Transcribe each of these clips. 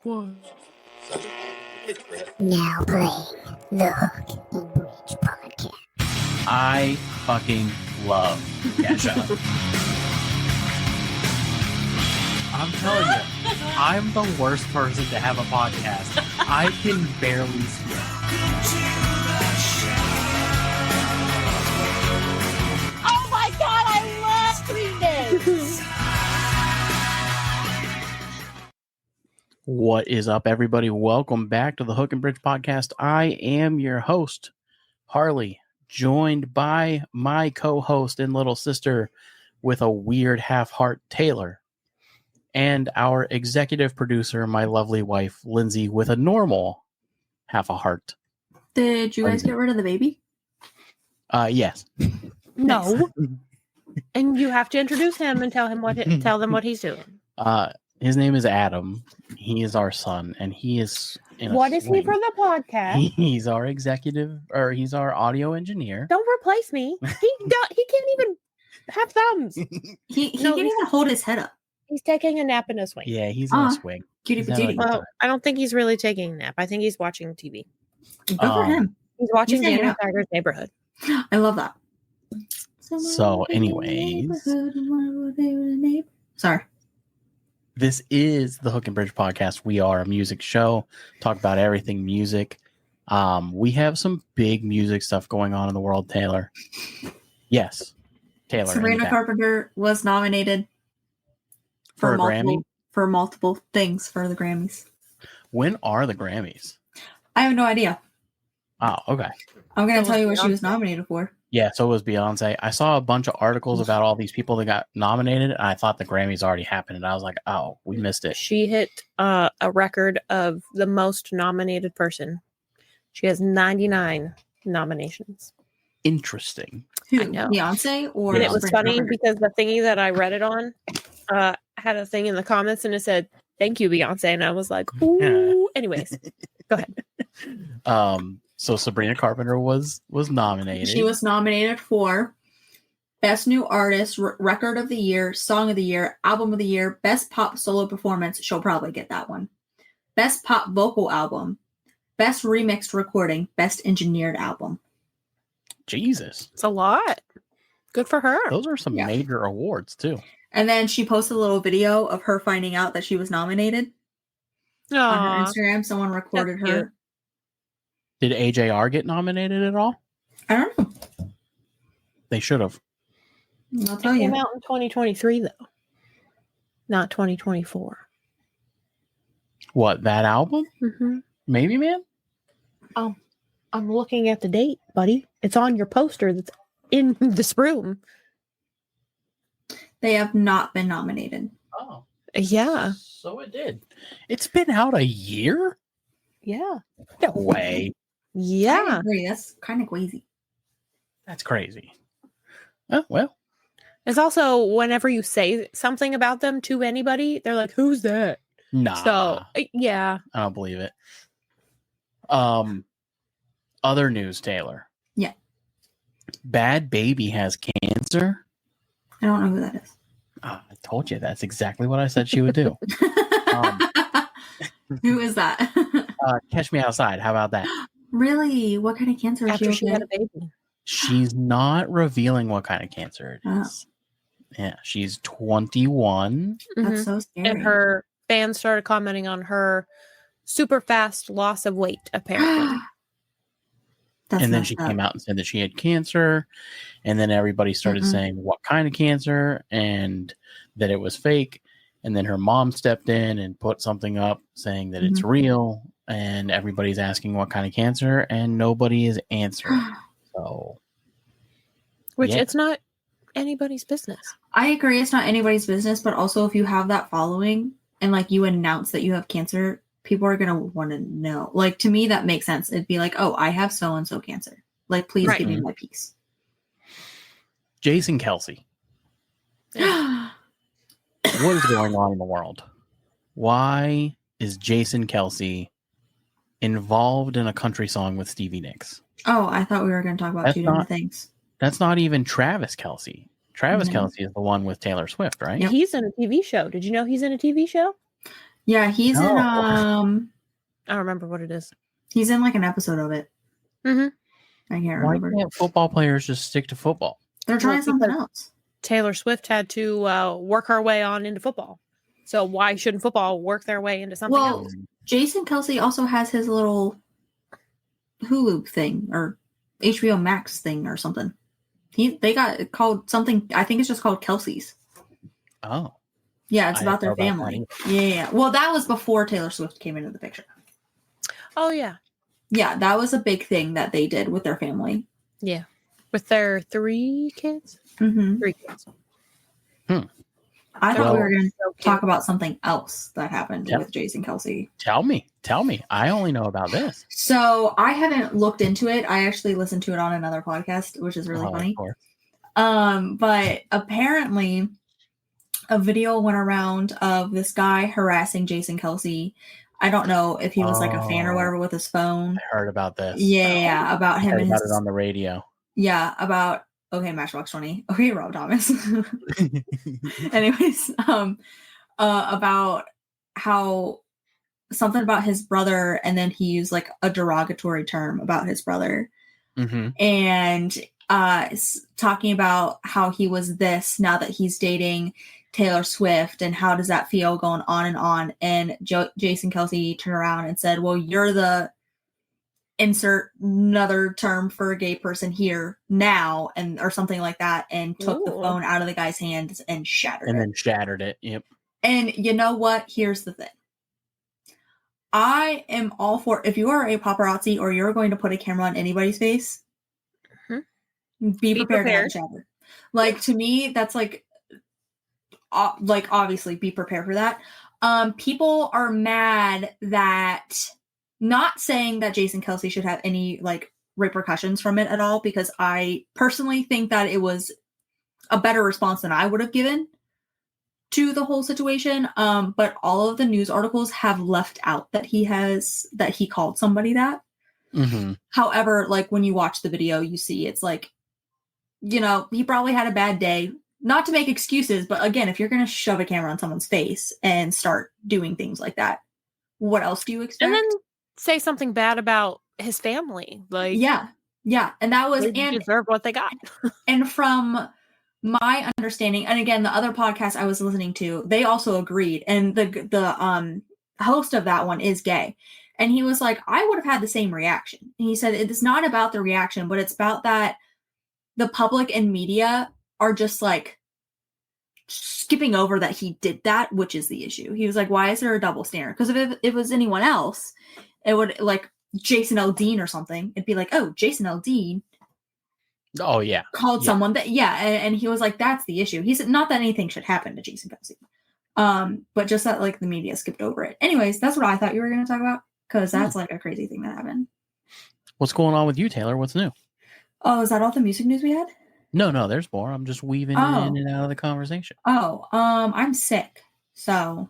One. Now playing the Hook and Bridge podcast. I fucking love Kesha. I'm telling you, I'm the worst person to have a podcast. I can barely speak. Oh my god, I love doing this! What is up, everybody? Welcome back to the Hook and Bridge podcast. I am your host, Harley, joined by my co-host and little sister with a weird half-heart, Taylor, and our executive producer, my lovely wife, Lindsay, with a normal half a heart. Did you guys get rid of the baby? Yes. No. And you have to introduce him and tell them what he's doing. His name is Adam. He is our son, and he is What is he for the podcast? He's our executive, or he's our audio engineer. Don't replace me. He can't even have thumbs. He can't even hold his head up. He's taking a nap in a swing. Yeah, he's in a swing. Cutie He's having patootie. a Well, I don't think he's really taking a nap. I think he's watching TV. Good for him. He's watching He's hanging Daniel out. Tiger's Neighborhood. I love that. So, anyways. Sorry. This is the Hook and Bridge podcast. We are a music show, talk about everything music. We have some big music stuff going on in the world, Taylor. Yes, Taylor. Sabrina Carpenter was nominated for a multiple, Grammy. for multiple things for the Grammys. When are the Grammys? I have no idea. Oh, okay. I'm going So to tell you what was she was Beyonce. nominated for. Yeah, so was Beyonce. I saw a bunch of articles about all these people that got nominated, and I thought the Grammys already happened, and I was like, oh, we missed it. She hit a record of the most nominated person. She has 99 nominations. Interesting. Who? I know. Beyonce or And it was Sabrina funny Carpenter? because the thingy that I read it on had a thing in the comments and it said, "Thank you, Beyonce." And I was like, ooh. Anyways, go ahead. So Sabrina Carpenter was nominated. She was nominated for Best New Artist, Record of the Year, Song of the Year, Album of the Year, Best Pop Solo Performance. She'll probably get that one. Best Pop Vocal Album, Best Remixed Recording, Best Engineered Album. Jesus. It's a lot. Good for her. Those are some Yeah. major awards, too. And then she posted a little video of her finding out that she was nominated on her Aw. Instagram. Someone recorded That's her. Did AJR get nominated at all? I don't know. They should have. I'll It tell came you. out in 2023, though. Not 2024. What, that album? Mm-hmm. Maybe, man? I'm looking at the date, buddy. It's on your poster that's in this room. They have not been nominated. Oh. Yeah. So it did. It's been out a year? Yeah. No way. I Yeah. agree. That's kind of crazy. That's crazy. Oh, well. It's also whenever you say something about them to anybody, they're like, "Who's that?" Nah. So, yeah. I don't believe it. Other news, Taylor. Yeah. Bad Baby has cancer. I don't know who that is. I told you that's exactly what I said she would do. Who is that? Catch Me Outside. How about that? Really? What kind of cancer is After she? she had a baby. She's not revealing what kind of cancer it is. Yeah, she's 21. Mhm. That's so scary. And her fans started commenting on her super fast loss of weight, apparently. That's And then messed she up. came out and said that she had cancer. And then everybody started saying what kind of cancer and that it was fake. And then her mom stepped in and put something up saying that it's real. And everybody's asking what kind of cancer, and nobody is answering. So, Which yeah. it's not anybody's business. I agree. It's not anybody's business, but also if you have that following and like you announce that you have cancer, people are gonna want to know. Like to me, that makes sense. It'd be like, oh, I have so and so cancer. Like, please Right. give me my piece. Jason Kelsey, what is going on in the world? Why is Jason Kelsey involved in a country song with Stevie Nicks? Oh, I thought we were going to talk about That's two different not- things. That's not even Travis Kelsey. Travis No. Kelsey is the one with Taylor Swift, right? Yep. He's in a TV show. Did you know he's in a TV show? Yeah, he's in I don't remember what it is. he's in like an episode of it. Mm-hmm. I can't Why remember. can't football players just stick to football? They're trying Well, something because- else. Taylor Swift had to work her way on into football. So why shouldn't football work their way into something Well, else? Jason Kelsey also has his little Hulu thing or HBO Max thing or something. They got it called something. I think it's just called Kelsey's. Oh, Yeah, it's I about their didn't know about family. that Yeah. Well, that was before Taylor Swift came into the picture. Oh yeah. Yeah, that was a big thing that they did with their family. Yeah. With their 3 kids? Mm-hmm. 3 kids. I thought we were going to So cute. talk about something else that happened Yeah. with Jason Kelsey. tell me. I only know about this. So I haven't looked into it. I actually listened to it on another podcast, which is really Oh, funny. of course. But apparently a video went around of this guy harassing Jason Kelsey. I don't know if he was like a fan or Oh. whatever with his phone. I heard about this. Yeah, about I him heard and about his it on the radio. yeah, about okay, Matchbox 20. Okay, Rob Thomas. Anyways, about how something about his brother, and then he used like a derogatory term about his brother. Mm-hmm. And talking about how he was this now that he's dating Taylor Swift, and how does that feel, going on and on. And Jason Kelsey turned around and said, well, you're the insert another term for a gay person here now, and or something like that, and took the Ooh. phone out of the guy's hands and shattered And it. then shattered it. Yep. And you know what? Here's the thing. I am all for, if you are a paparazzi or you're going to put a camera on anybody's face, be prepared to have it shattered. Like, to me, that's like obviously be prepared for that. People are mad that, not saying that Jason Kelsey should have any like repercussions from it at all, because I personally think that it was a better response than I would have given to the whole situation. But all of the news articles have left out that he called somebody that. Mm-hmm. However, like when you watch the video, you see it's like, you know, he probably had a bad day. Not to make excuses, but again, if you're going to shove a camera on someone's face and start doing things like that, what else do you expect? And then say something bad about his family. Like, yeah. And that was, they deserve what they got. And from my understanding, and again, the other podcast I was listening to, they also agreed. And the host of that one is gay. And he was like, I would have had the same reaction. And he said, it's not about the reaction, but it's about that the public and media are just like skipping over that he did that, which is the issue. He was like, why is there a double standard? Because if it was anyone else, it would, like Jason Aldean or something, it'd be like, oh, Jason Aldean Oh, yeah. called someone that, and he was like, that's the issue. He said, not that anything should happen to Jason Kelsey, but just that like the media skipped over it. Anyways, that's what I thought you were going to talk about, because that's like a crazy thing that happened. What's going on with you, Taylor? What's new? Oh, is that all the music news we had? No, there's more. I'm just weaving in and out of the conversation. Oh, I'm sick. So.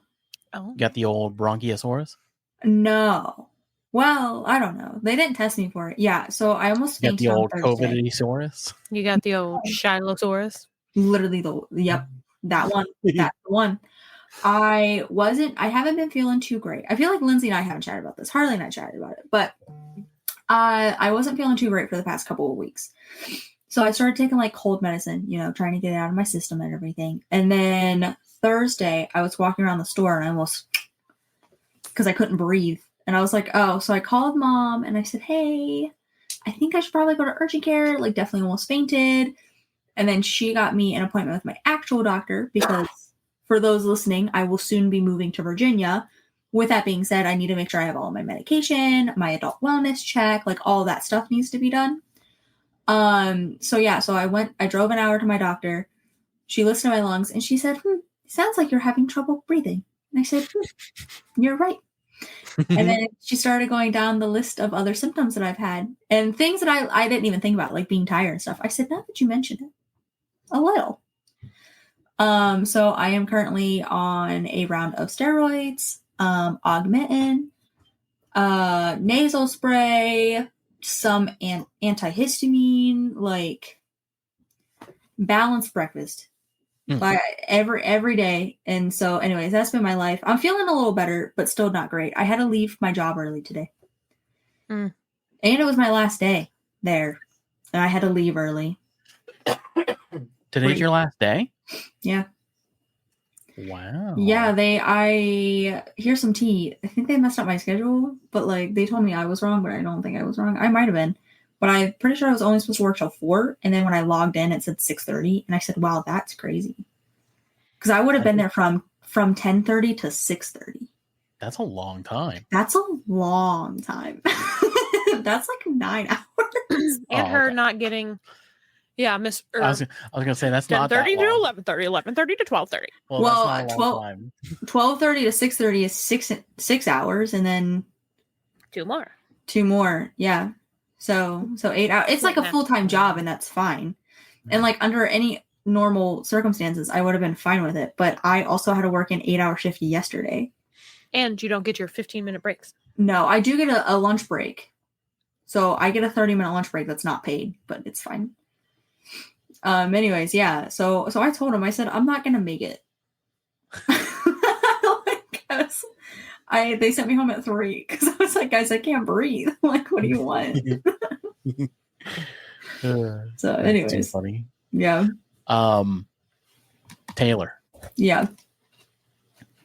Oh. Got the old bronchiosaurus? No. Well, I don't know. They didn't test me for it. Yeah, so I almost Got fainted the on old Thursday. COVID-saurus? You got the old Shilosaurus. Literally that one. That's the one. I haven't been feeling too great. I feel like Lindsay and I haven't chatted about this. Harley and I chatted about it, but I wasn't feeling too great for the past couple of weeks. So I started taking like cold medicine, you know, trying to get it out of my system and everything. And then Thursday, I was walking around the store and I almost, because I couldn't breathe. And I was like, oh, so I called mom and I said, hey, I think I should probably go to urgent care. Like, definitely almost fainted. And then she got me an appointment with my actual doctor, because for those listening, I will soon be moving to Virginia. With that being said, I need to make sure I have all of my medication, my adult wellness check, like all that stuff needs to be done. So I drove an hour to my doctor. She listened to my lungs and she said, sounds like you're having trouble breathing. And I said, you're right. And then she started going down the list of other symptoms that I've had and things that I didn't even think about, like being tired and stuff. I said, now that you mention it, a little. So I am currently on a round of steroids, Augmentin, nasal spray, some antihistamine, like balanced breakfast. like every day. And so, anyways, that's been my life. I'm feeling a little better, but still not great. I had to leave my job early today, and it was my last day there, and I had to leave early. Today's your last day? Yeah. Wow. Yeah, here's some tea. I think they messed up my schedule, but like they told me I was wrong, but I don't think I was wrong. I might have been, but I'm pretty sure I was only supposed to work till 4, and then when I logged in, it said 6:30, and I said, "Wow, that's crazy," because I would have been there from 10:30 to 6:30. That's a long time. That's a long time. That's like 9 hours. And her not getting. Yeah, Miss. I was gonna say that's not that 10:30 to long. 11:30, 11:30 to 12:30. Well, that's not a long time. 12:30 to 6:30 is 6 hours, and then 2 more. 2 more. Yeah. So 8 hours. It's like a full-time job, and that's fine. And like under any normal circumstances, I would have been fine with it. But I also had to work an 8-hour shift yesterday. And you don't get your 15-minute breaks. No, I do get a lunch break. So I get a 30-minute lunch break that's not paid, but it's fine. Anyways, yeah. So I told him, I said, I'm not gonna make it. They sent me home at 3 because I was like, guys, I can't breathe. Like, what do you want? So, anyways, funny. Yeah. Taylor. Yeah.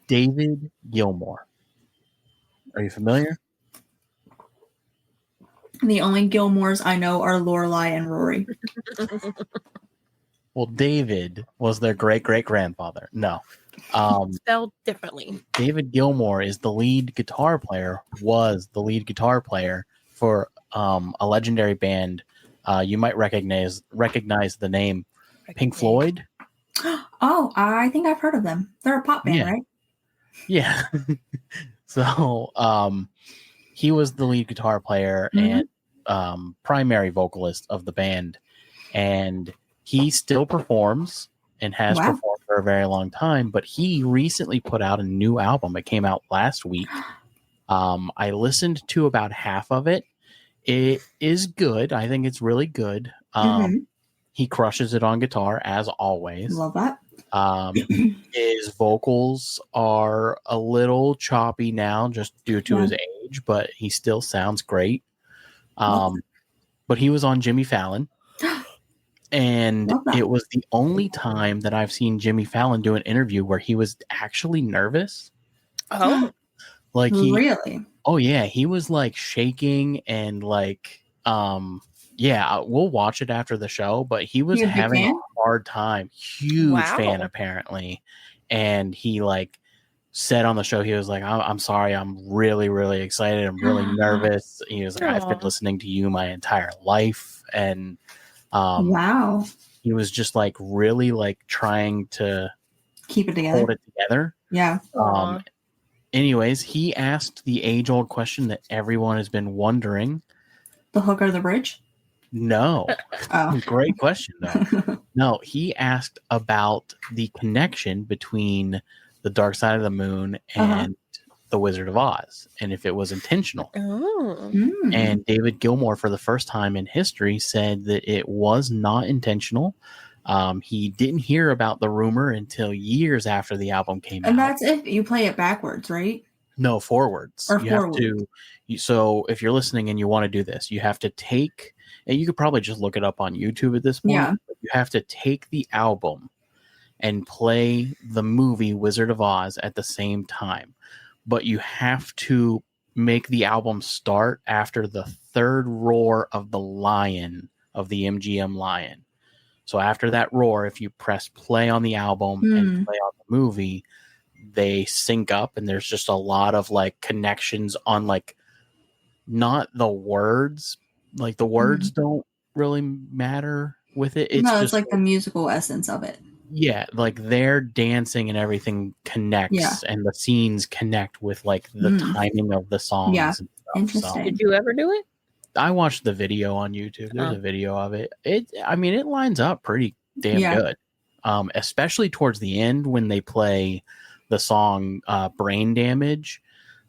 David Gilmour. Are you familiar? The only Gilmores I know are Lorelai and Rory. Well, David was their great-great-grandfather. No. Spelled differently. David Gilmour is the lead guitar player, was the lead guitar player for a legendary band. You might recognize the name Pink Floyd. Oh, I think I've heard of them. They're a pop band, right? Yeah. So he was the lead guitar player and primary vocalist of the band. And he still performs and has performed for a very long time, but he recently put out a new album. It came out last week. I listened to about half of it. It is good. I think it's really good. He crushes it on guitar, as always. Love that. His vocals are a little choppy now just due to his age, but he still sounds great. But he was on Jimmy Fallon. And it was the only time that I've seen Jimmy Fallon do an interview where he was actually nervous. Oh, like really? Oh yeah, he was like shaking and like, yeah, we'll watch it after the show. But he was having a hard time. Huge fan apparently, and he like said on the show, he was like, "I'm sorry, I'm really, really excited. I'm really nervous." He was like, "I've been listening to you my entire life," and wow, he was just like really like trying to keep it together, hold it together. Yeah. Anyways, he asked the age-old question that everyone has been wondering: the hook or the bridge? No. Great question though. No, he asked about the connection between the Dark Side of the Moon and the Wizard of Oz, and if it was intentional. And David Gilmour, for the first time in history, said that it was not intentional. He didn't hear about the rumor until years after the album came out. And that's if you play it backwards, right? No, forwards. Or you forward. have to. So if you're listening and you want to do this, you have to take, and you could probably just look it up on YouTube at this point. Yeah. But you have to take the album and play the movie Wizard of Oz at the same time. But you have to make the album start after the third roar of the lion, of the MGM lion. So after that roar, if you press play on the album and play on the movie, they sync up, and there's just a lot of like connections on like not the words, like the words don't really matter with it. It's it's just like the musical essence of it. Yeah, like their dancing and everything connects, and the scenes connect with like the timing of the songs. Yeah, and stuff. interesting. So, did you ever do it? I watched the video on YouTube. There's a video of it. It lines up pretty damn good. Especially towards the end when they play the song Brain Damage.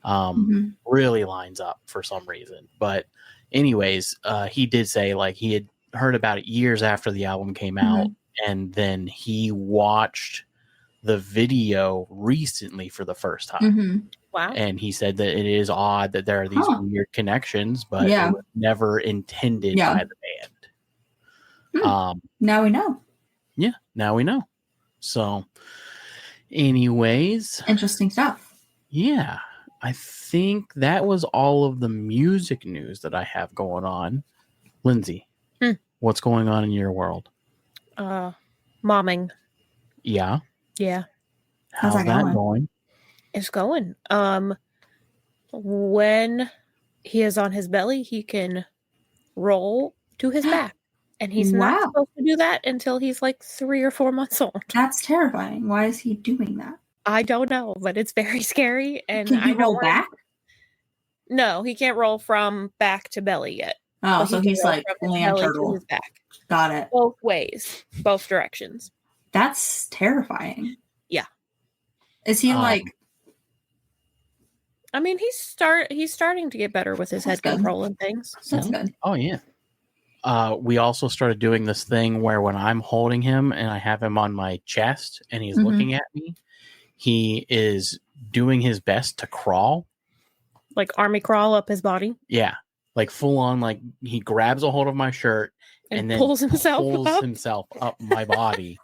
Really lines up for some reason. But anyways, he did say like he had heard about it years after the album came out and then he watched the video recently for the first time. Mm-hmm. Wow. And he said that it is odd that there are these weird connections, but it was never intended by the band. Now we know. Yeah, now we know. So, anyways. Interesting stuff. Yeah, I think that was all of the music news that I have going on. Lindsay, what's going on in your world? Momming. Yeah? Yeah. How's that going? It's going. When he is on his belly, he can roll to his back. And he's not supposed to do that until he's like 3 or 4 months old. That's terrifying. Why is he doing that? I don't know, but it's very scary. And can he roll back? No, he can't roll from back to belly yet. Oh, so he's like land turtle. His back. Got it. Both ways, both directions. That's terrifying. Yeah. Is he like? I mean, he's starting to get better with his head control and things. So. That's good. Oh yeah. We also started doing this thing where when I'm holding him and I have him on my chest and he's looking at me, he is doing his best to crawl. Like army crawl up his body? Yeah. Like full on, like he grabs a hold of my shirt and then pulls himself up my body.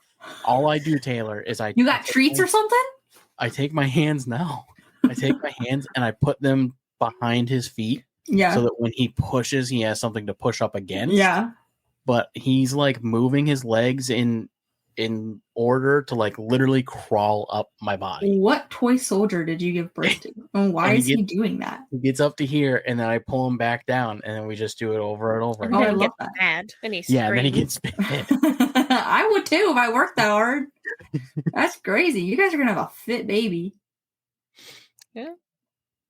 All I do, Taylor, is You got treats or something? I take my hands now. I take my hands and I put them behind his feet. Yeah. So that when he pushes, he has something to push up against. Yeah. But he's like moving his legs in order to like literally crawl up my body. What toy soldier did you give birth to? And why is he doing that? He gets up to here and then I pull him back down and then we just do it over and over again. Oh, I love that. Mad and then he gets mad. I would too if I worked that hard. That's crazy. You guys are gonna have a fit baby. Yeah.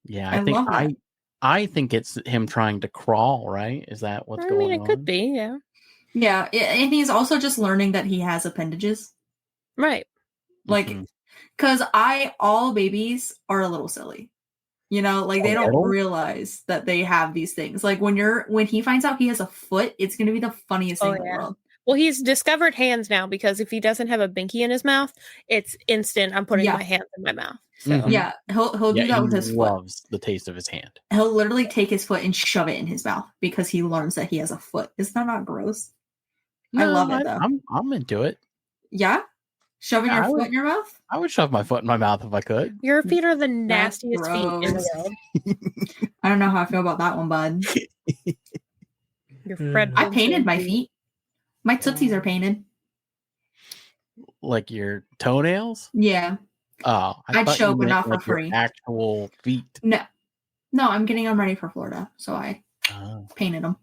Yeah, I think it's him trying to crawl, right? Is that what's going on? I mean, it could be, yeah. Yeah, and he's also just learning that he has appendages. Right. Like, because all babies are a little silly. You know, like they don't realize that they have these things. Like when he finds out he has a foot, it's going to be the funniest thing in the world. Well, he's discovered hands now because if he doesn't have a binky in his mouth, it's instant. I'm putting my hands in my mouth. So. Yeah, he'll do that with his foot. He loves the taste of his hand. He'll literally take his foot and shove it in his mouth because he learns that he has a foot. Is that not gross? No, I love it though. I'm into it. Yeah, shoving your foot in your mouth. I would shove my foot in my mouth if I could. Your feet are the nastiest feet in the world. I don't know how I feel about that one, bud. I painted my feet. My tootsies are painted. Like your toenails? Yeah. Oh, I'd show, but not for free. Actual feet. No, I'm getting them ready for Florida, so I painted them.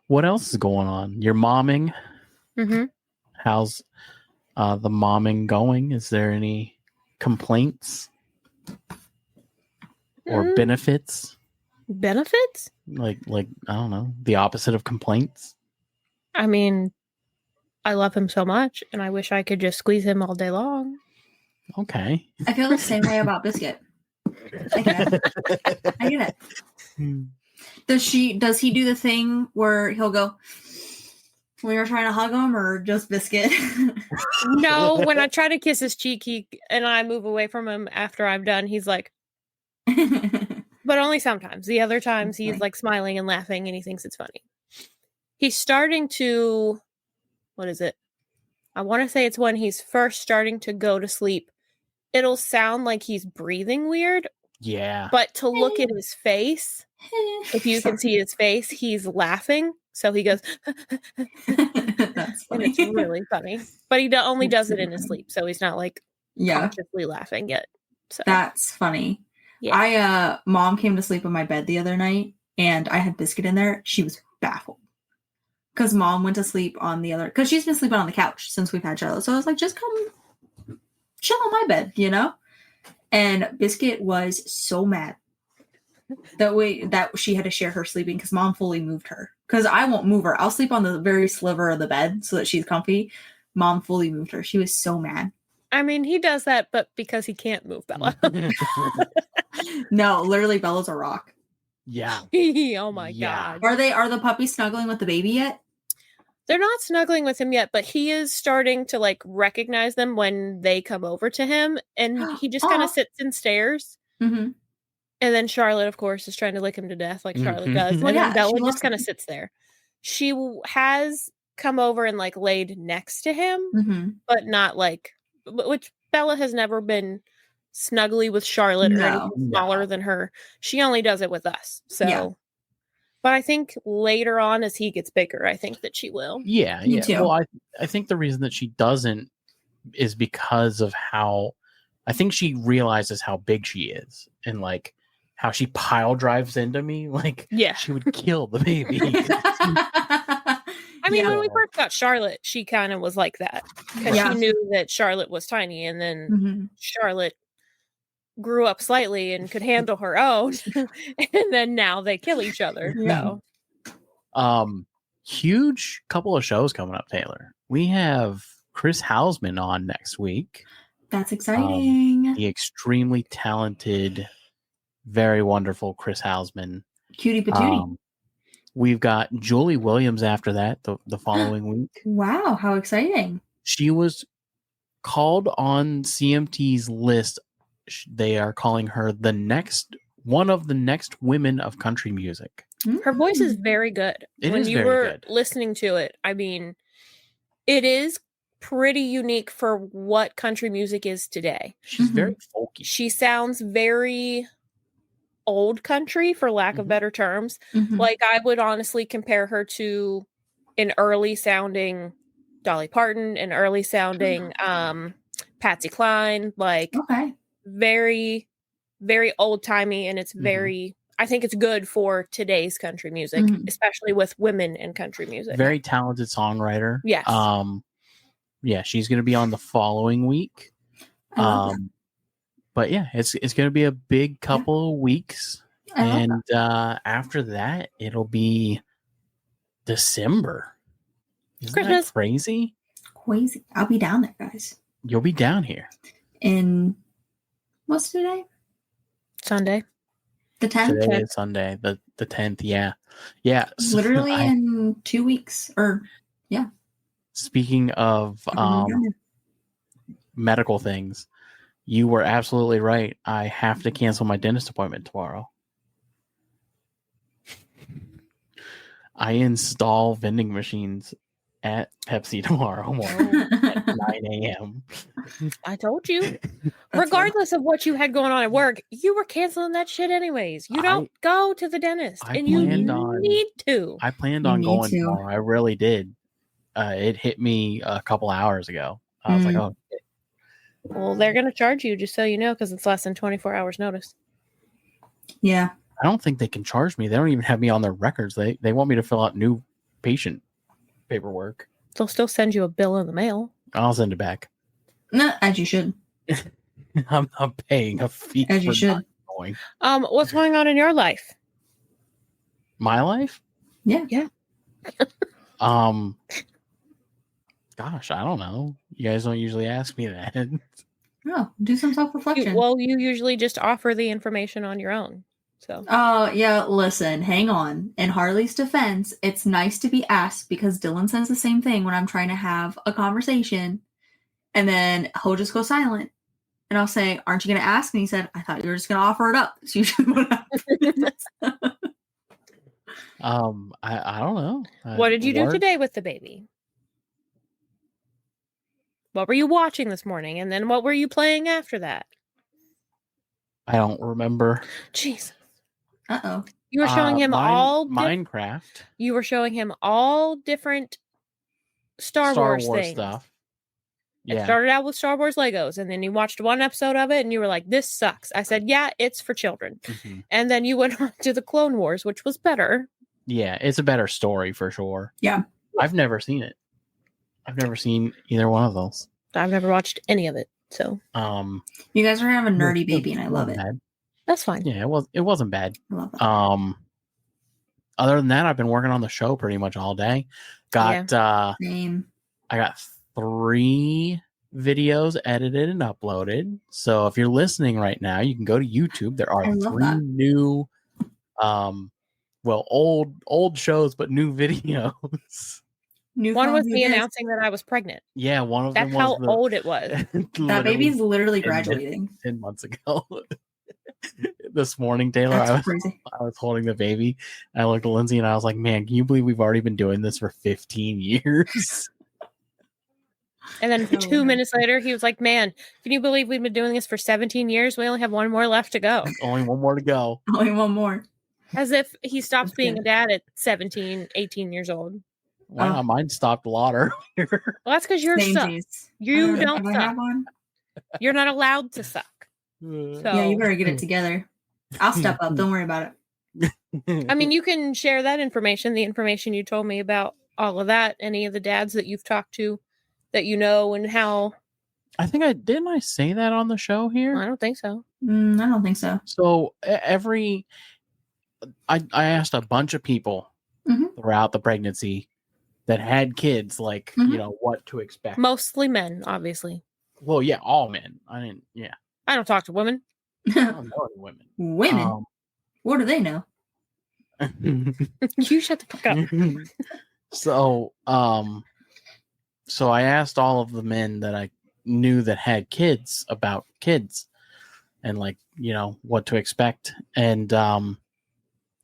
What else is going on? You're momming. Mm-hmm. How's the momming going? Is there any complaints or benefits? Benefits? Like I don't know, the opposite of complaints. I mean, I love him so much, and I wish I could just squeeze him all day long. Okay. I feel the same way about Biscuit. I get it. Does he do the thing where he'll go when you're trying to hug him, or just Biscuit? No, when I try to kiss his cheek, and I move away from him after I'm done, he's like, but only sometimes. The other times he's like smiling and laughing and he thinks it's funny. He's starting to, what is it? I want to say it's when he's first starting to go to sleep. It'll sound like he's breathing weird. Yeah. But to look at his face, if you can see his face, he's laughing. So he goes, that's funny. And it's really funny. But he only does it in his sleep. So he's not like consciously laughing yet. So that's funny. Yeah. Mom came to sleep in my bed the other night and I had Biscuit in there. She was baffled. Because Mom went to sleep on because she's been sleeping on the couch since we've had Charlotte. So I was like, just come chill on my bed, you know? And Biscuit was so mad that she had to share her sleeping because Mom fully moved her. Because I won't move her. I'll sleep on the very sliver of the bed so that she's comfy. Mom fully moved her. She was so mad. I mean, he does that, but because he can't move Bella. No, literally Bella's a rock. Yeah. Oh my God. Are the puppies snuggling with the baby yet? They're not snuggling with him yet, but he is starting to like recognize them when they come over to him, and he just kind of sits and stares. Mm-hmm. And then Charlotte, of course, is trying to lick him to death like Charlotte does. Well, And yeah, then Bella she just kind of loves sits there. She has come over and like laid next to him, Mm-hmm. but not like, which Bella has never been snuggly with Charlotte or anything smaller than her. She only does it with us. So, Yeah. but I think later on as he gets bigger, I think that she will. Yeah, Me yeah. too. Well, I think the reason that she doesn't is because of how I think she realizes how big she is and like how she pile drives into me. Like, Yeah. she would kill the baby. I mean, when we first got Charlotte, she kind of was like that because Yeah. she knew that Charlotte was tiny, and then Mm-hmm. Charlotte grew up slightly and could handle her own, and then now they kill each other. Yeah. So, huge couple of shows coming up, Taylor. We have Chris Hausman on next week. That's exciting. The extremely talented, very wonderful Chris Hausman. Cutie patootie. We've got Julie Williams after that, the following week. Wow, how exciting. She was called on CMT's list. They are calling her one of the next women of country music. her voice is very good. When you were listening to it, I mean, it is pretty unique for what country music is today. She's very folky. She sounds very old country, for lack of better terms. Mhm. Like, I would honestly compare her to an early sounding Dolly Parton, an early sounding Patsy Cline, like very, very old timey, and it's very. I think it's good for today's country music, especially with women in country music. Very talented songwriter. Yes. Yeah, she's going to be on the following week. But yeah, it's going to be a big couple of weeks, and after that, it'll be December. Isn't Christmas. that crazy? Crazy. I'll be down there, guys. You'll be down here. In what's today? Sunday. The 10th? Today is Sunday, the 10th, yeah. Yeah. Literally in 2 weeks. Speaking of medical things, you were absolutely right. I have to cancel my dentist appointment tomorrow. I install vending machines at Pepsi tomorrow morning at 9 a.m. I told you. Regardless of what you had going on at work, you were canceling that shit anyways. You don't go to the dentist, and you need to. I planned on going tomorrow. I really did. It hit me a couple hours ago. I was like, oh. Well, they're going to charge you, just so you know, because it's less than 24 hours notice. Yeah. I don't think they can charge me. They don't even have me on their records. They want me to fill out new patient paperwork. They'll still send you a bill in the mail. I'll send it back. No, as you should. I'm paying a fee. As you should. Going. What's going on in your life? My life? Yeah. Gosh, I don't know. You guys don't usually ask me that. No, do some self-reflection. You usually just offer the information on your own. So. Oh, yeah, listen, hang on. In Harley's defense, it's nice to be asked because Dylan says the same thing when I'm trying to have a conversation. And then he'll just go silent. And I'll say, aren't you going to ask? And he said, I thought you were just going to offer it up. It's usually what happens. I don't know. What did you do today with the baby? What were you watching this morning? And then what were you playing after that? I don't remember. Jeez. Uh-oh. You were showing him all Minecraft. You were showing him all different Star Wars things. Stuff. Yeah. It started out with Star Wars Legos, and then you watched one episode of it, and you were like, this sucks. I said, yeah, it's for children. Mm-hmm. And then you went on to the Clone Wars, which was better. Yeah, it's a better story for sure. Yeah. I've never seen it. I've never seen either one of those. I've never watched any of it. So you guys are having a nerdy baby, and I love it. Bad. That's fine. Yeah, it wasn't bad. I love it. Other than that, I've been working on the show pretty much all day. Same. I got 3 videos edited and uploaded. So if you're listening right now, you can go to YouTube. There are 3 new old shows, but new videos. New One phone, was who me dis? announcing that I was pregnant. Yeah, one of That's them was how old it was. That baby's literally 10 graduating. 10 months ago. This morning, Taylor, That's crazy. I was holding the baby. And I looked at Lindsay and I was like, man, can you believe we've already been doing this for 15 years? And then 2 minutes later, he was like, man, can you believe we've been doing this for 17 years? We only have one more left to go. Only one more to go. Only one more. As if he stopped That's being good. a dad at 17, 18 years old. Wow, mine stopped a lot earlier. Well, that's because you're Same suck. G's. You don't Have I suck. have one? You're not allowed to suck. So, Yeah, you better get it together. I'll step up. Don't worry about it. I mean, you can share that information, the information you told me about all of that, any of the dads that you've talked to that you know and how. I think didn't I say that on the show here? I don't think so. I don't think so. So I asked a bunch of people throughout the pregnancy that had kids, like, you know, what to expect. Mostly men, obviously. Well, yeah, all men. I don't talk to women. I don't know any women. Women? What do they know? You shut the fuck up. So I asked all of the men that I knew that had kids about kids and, like, you know, what to expect. And a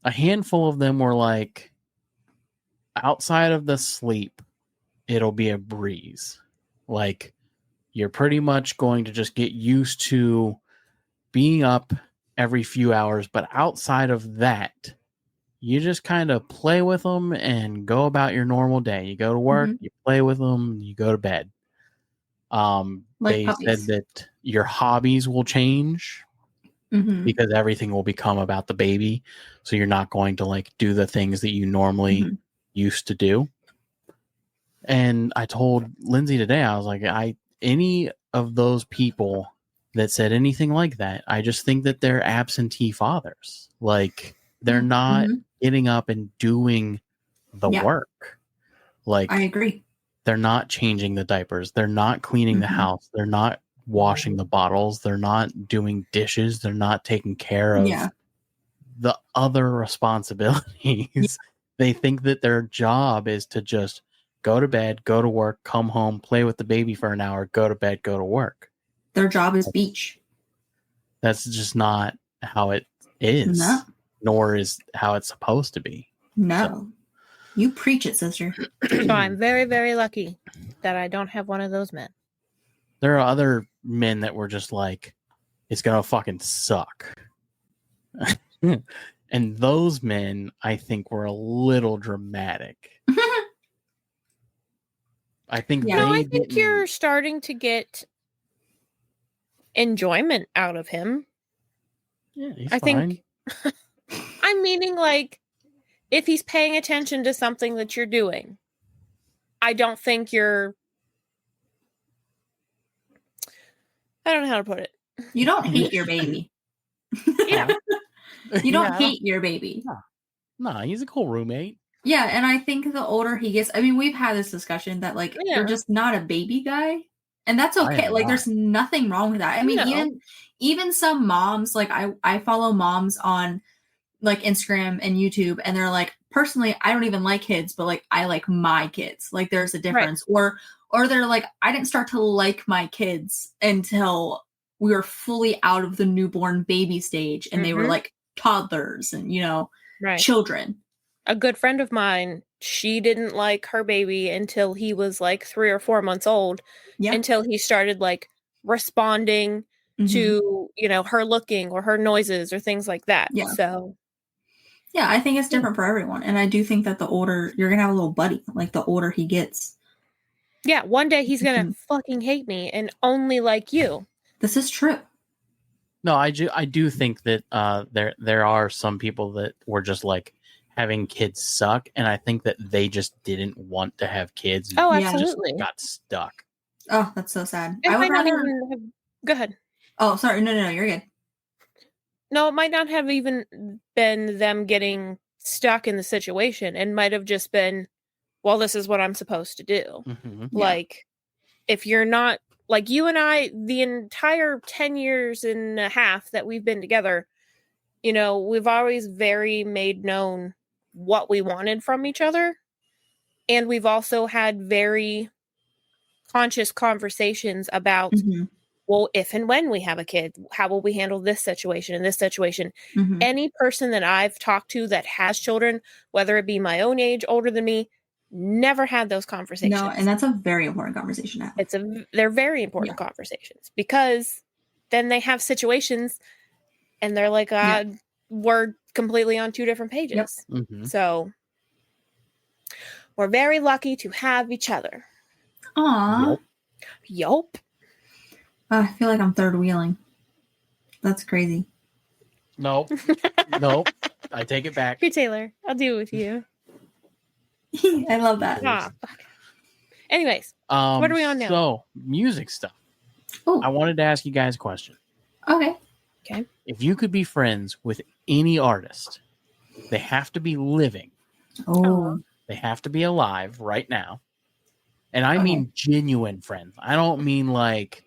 handful of them were like, outside of the sleep, it'll be a breeze. Like, you're pretty much going to just get used to being up every few hours, but outside of that, you just kind of play with them and go about your normal day. You go to work, you play with them, you go to bed. They said that your hobbies will change because everything will become about the baby. So you're not going to, like, do the things that you normally used to do. And I told Lindsay today, I was like, any of those people that said anything like that, I just think that they're absentee fathers. Like, they're not getting up and doing the work. Like, I agree. They're not changing the diapers. They're not cleaning the house. They're not washing the bottles. They're not doing dishes. They're not taking care of the other responsibilities. They think that their job is to just go to bed, go to work, come home, play with the baby for an hour, go to bed, go to work. Their job is beach. That's just not how it is. No. Nor is how it's supposed to be. No. So. You preach it, sister. So I'm very, very lucky that I don't have one of those men. There are other men that were just like, it's going to fucking suck. And those men, I think, were a little dramatic. I think I think you're starting to get enjoyment out of him. Yeah, he's I fine. think I'm meaning, like, if he's paying attention to something that you're doing, I don't think you're... I don't know how to put it. You don't hate your baby. Yeah. You don't hate your baby. No, he's a cool roommate. Yeah, and I think the older he gets, I mean, we've had this discussion that, like, you're just not a baby guy. And that's okay. Like, there's nothing wrong with that. I mean, even some moms, like, I follow moms on, like, Instagram and YouTube, and they're like, personally, I don't even like kids, but, like, I like my kids. Like, there's a difference. Right. Or they're like, I didn't start to like my kids until we were fully out of the newborn baby stage, and they were, like, toddlers and, you know, children. A good friend of mine, she didn't like her baby until he was, like, 3 or 4 months old, until he started, like, responding to, you know, her looking or her noises or things like that. Yeah. So, yeah, I think it's different for everyone. And I do think that the older, you're going to have a little buddy, like, the older he gets. Yeah, one day he's going to fucking hate me and only like you. This is true. No, I do think that there are some people that were just like, having kids suck, and I think that they just didn't want to have kids. Oh, absolutely. Just got stuck. Oh, that's so sad. I would rather... Go ahead. Oh, sorry. No, you're good. No, it might not have even been them getting stuck in the situation. It might have just been, well, this is what I'm supposed to do. Like, if you're not, like, you and I, the entire 10 years and a half that we've been together, you know, we've always very made known what we wanted from each other. And we've also had very conscious conversations about, Mhm. well, if and when we have a kid, how will we handle this situation and this situation? Mhm. Any person that I've talked to that has children, whether it be my own age, older than me, never had those conversations. No, and that's a very important conversation to have. They're very important conversations, because then they have situations and they're like, we're completely on two different pages. Yep. Mhm. So we're very lucky to have each other. Aw. Yup. I feel like I'm third wheeling. That's crazy. Nope. Nope. I take it back. Here, Taylor, I'll deal with you. I love that. Ah, fuck. Anyways, what are we on now? So, music stuff. Oh, I wanted to ask you guys a question. okay. If you could be friends with any artist, they have to be living. Oh. They have to be alive right now. And I Okay. mean genuine friends. I don't mean like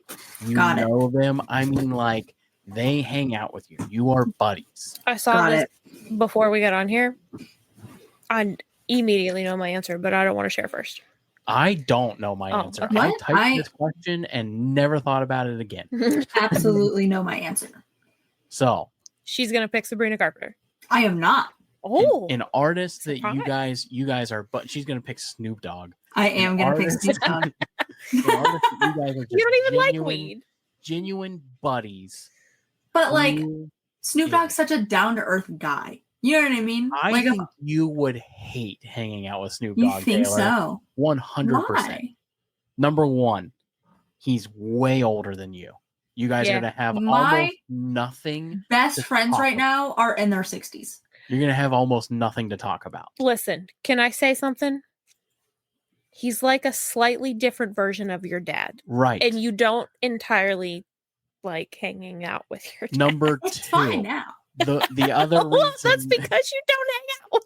you Got it. know them. I mean like they hang out with you. You are buddies. I saw Got this before we got on here. I immediately know my answer, but I don't want to share first. I don't know my answer. okay. I What? typed this question and never thought about it again. Absolutely know my answer. So She's gonna pick Sabrina Carpenter. I am not. Oh, an artist that surprise. you guys are, but she's gonna pick Snoop Dogg. I am going to pick artist- Snoop Dogg. An artist that you guys are just you don't even like genuine- weed. Genuine buddies. But like, who- Snoop Yeah. Dogg's such a down-to-earth guy. You know what I mean? I like, think you would hate hanging out with Snoop you Dogg. think Taylor. so? 100%. Why? Number one, he's way older than you. You guys Yeah. are gonna have My- almost nothing. Best to friends talk right about. now are in their 60s. You're gonna have almost nothing to talk about. Listen, can I say something? He's like a slightly different version of your dad, Right. and you don't entirely like hanging out with your dad. Number It's two, fine now. the other reason. Well, that's because you don't hang out.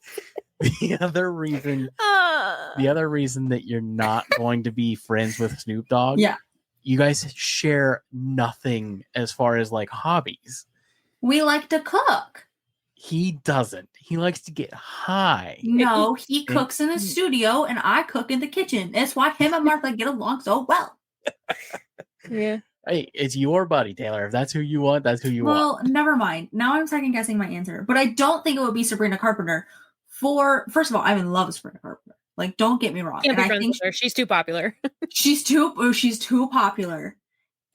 the other reason Uh, the other reason that you're not going to be friends with Snoop Dogg. Yeah. You guys share nothing as far as like hobbies. We like to cook. He doesn't. He likes to get high. No, he cooks in the studio and I cook in the kitchen. That's why him and Martha get along so well. yeah. Hey, it's your buddy, Taylor. If that's who you want, that's who you want. Well, never mind. Now I'm second guessing my answer. But I don't think it would be Sabrina Carpenter. First of all, I'm in love with Sabrina Carpenter. Like, don't get me wrong. Can't be And I friends think with her. She's too popular. she's too popular.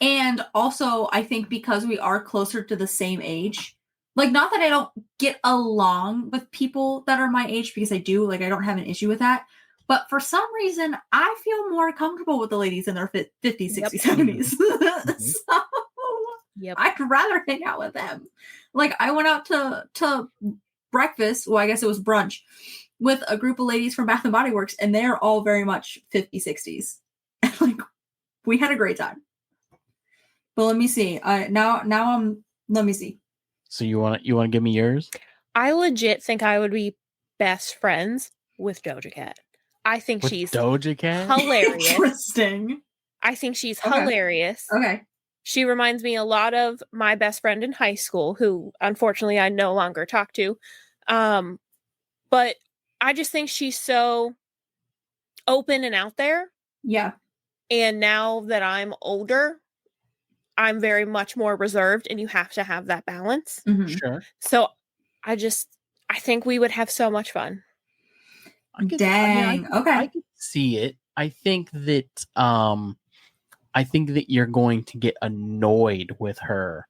And also, I think because we are closer to the same age, like, not that I don't get along with people that are my age, because I do, like, I don't have an issue with that. But for some reason, I feel more comfortable with the ladies in their 50s, 60s, 70s. So Yep. I'd rather hang out with them. Like, I went out to breakfast, well, I guess it was brunch, with a group of ladies from Bath and Body Works, and they're all very much 50s, 60s. And like, we had a great time. But let me see. Let me see. So you want to give me yours? I legit think I would be best friends with Doja Cat. I think With she's Doja Cat? hilarious. Interesting. I think she's Okay. hilarious. Okay. She reminds me a lot of my best friend in high school, who unfortunately I no longer talk to. But I just think she's so open and out there. Yeah. And now that I'm older, I'm very much more reserved, and you have to have that balance. Mhm. Sure. So I think we would have so much fun. Dang. Okay. I could see it. I think that you're going to get annoyed with her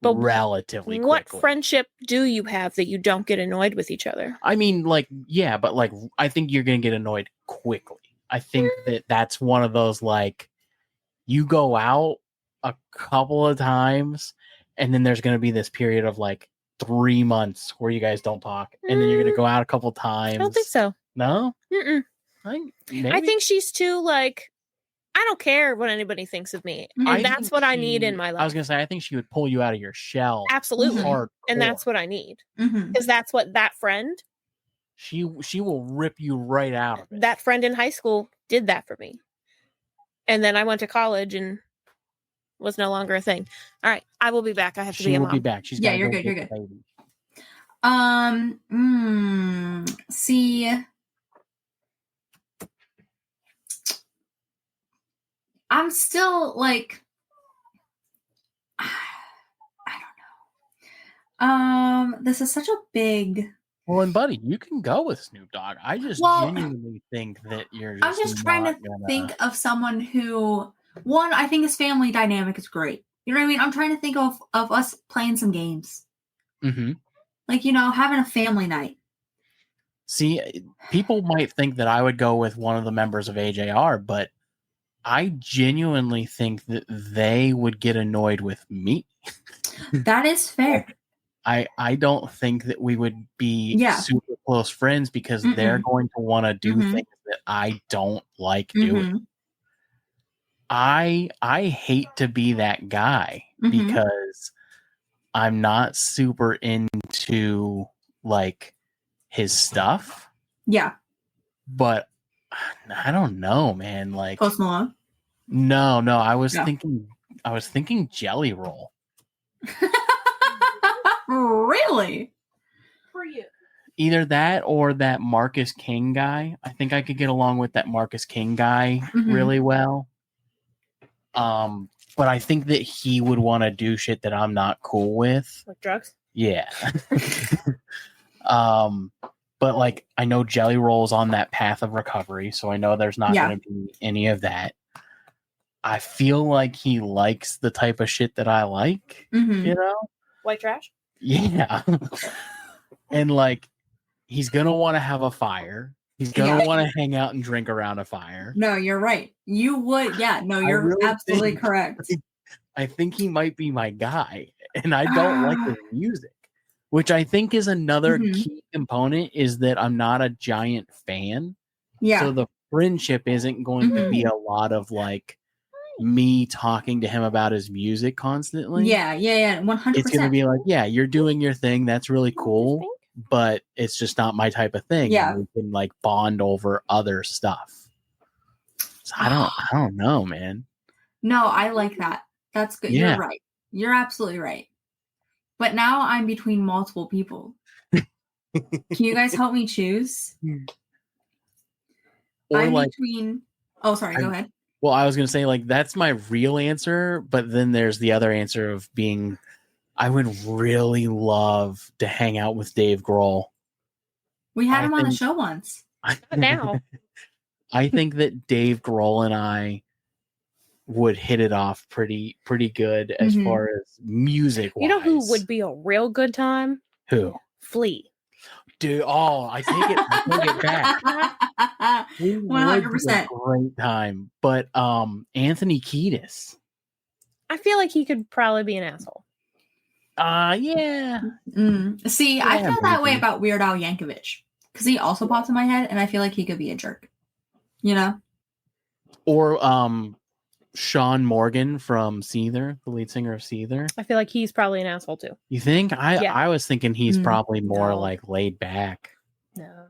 But relatively What quickly. friendship do you have that you don't get annoyed with each other? I mean, like, yeah, but like, I think you're going to get annoyed quickly. I think that's one of those, like, you go out a couple of times and then there's going to be this period of like 3 months where you guys don't talk, and then you're going to go out a couple times. I don't think so. No? Mm-mm. Maybe? I think she's too, like, I don't care what anybody thinks of me. And I that's think what I need in my life. I was going to say, I think she would pull you out of your shell. Absolutely. Hardcore. And that's what I need. Mhm. Because that's what that friend, She will rip you right out of it. that friend in high school did that for me. And then I went to college and was no longer a thing. All right. I will be back. I have to be She a will mom. be back. She's Yeah, gotta you're go good, you're get good. the baby. See, I'm still like, I don't know. This is such a big. Well, and buddy, you can go with Snoop Dogg. I just genuinely think that you're I'm just trying to think of someone who, one, I think his family dynamic is great. You know what I mean? I'm trying to think of us playing some games. Mm-hmm. Like, having a family night. See, people might think that I would go with one of the members of AJR, but I genuinely think that they would get annoyed with me. That is fair. I don't think that we would be super close friends because they're going to want to do things that I don't like doing. I hate to be that guy because I'm not super into like his stuff. Yeah. But I don't know, man. Like Post Malone? No, I was thinking Jelly Roll. Really? For you. Either that or that Marcus King guy. I think I could get along with that Marcus King guy really well. But I think that he would want to do shit that I'm not cool with. Like drugs? Yeah. But like I know Jelly Roll's on that path of recovery, so I know there's not going to be any of that. I feel like he likes the type of shit that I like, you know? White trash? Yeah. And like he's going to want to have a fire. He's going to want to hang out and drink around a fire. No, you're right. You would. Yeah, no, you're really absolutely correct. I think he might be my guy, and I don't like his music, which I think is another key component is that I'm not a giant fan. Yeah. So the friendship isn't going to be a lot of like me talking to him about his music constantly. Yeah, 100%. It's going to be like, yeah, you're doing your thing. That's really cool. But it's just not my type of thing. Yeah. And we can like bond over other stuff. So I don't know, man. No, I like that. That's good. Yeah. You're right. You're absolutely right. But now I'm between multiple people. Can you guys help me choose? Or I'm like, between. Oh, sorry. Go ahead. Well, I was going to say like that's my real answer, but then there's the other answer of being. I would really love to hang out with Dave Grohl. We had him on the show once. Now. I think that Dave Grohl and I would hit it off pretty good as far as music. You know who would be a real good time? Who? Flea. Dude, I take it back. 100%. Great time. But Anthony Kiedis. I feel like he could probably be an asshole. Yeah. See, I feel that way about Weird Al Yankovic because he also pops in my head, and I feel like he could be a jerk. You know? Or Sean Morgan from Seether, the lead singer of Seether. I feel like he's probably an asshole too. You think? I was thinking he's probably more No. like laid back. No.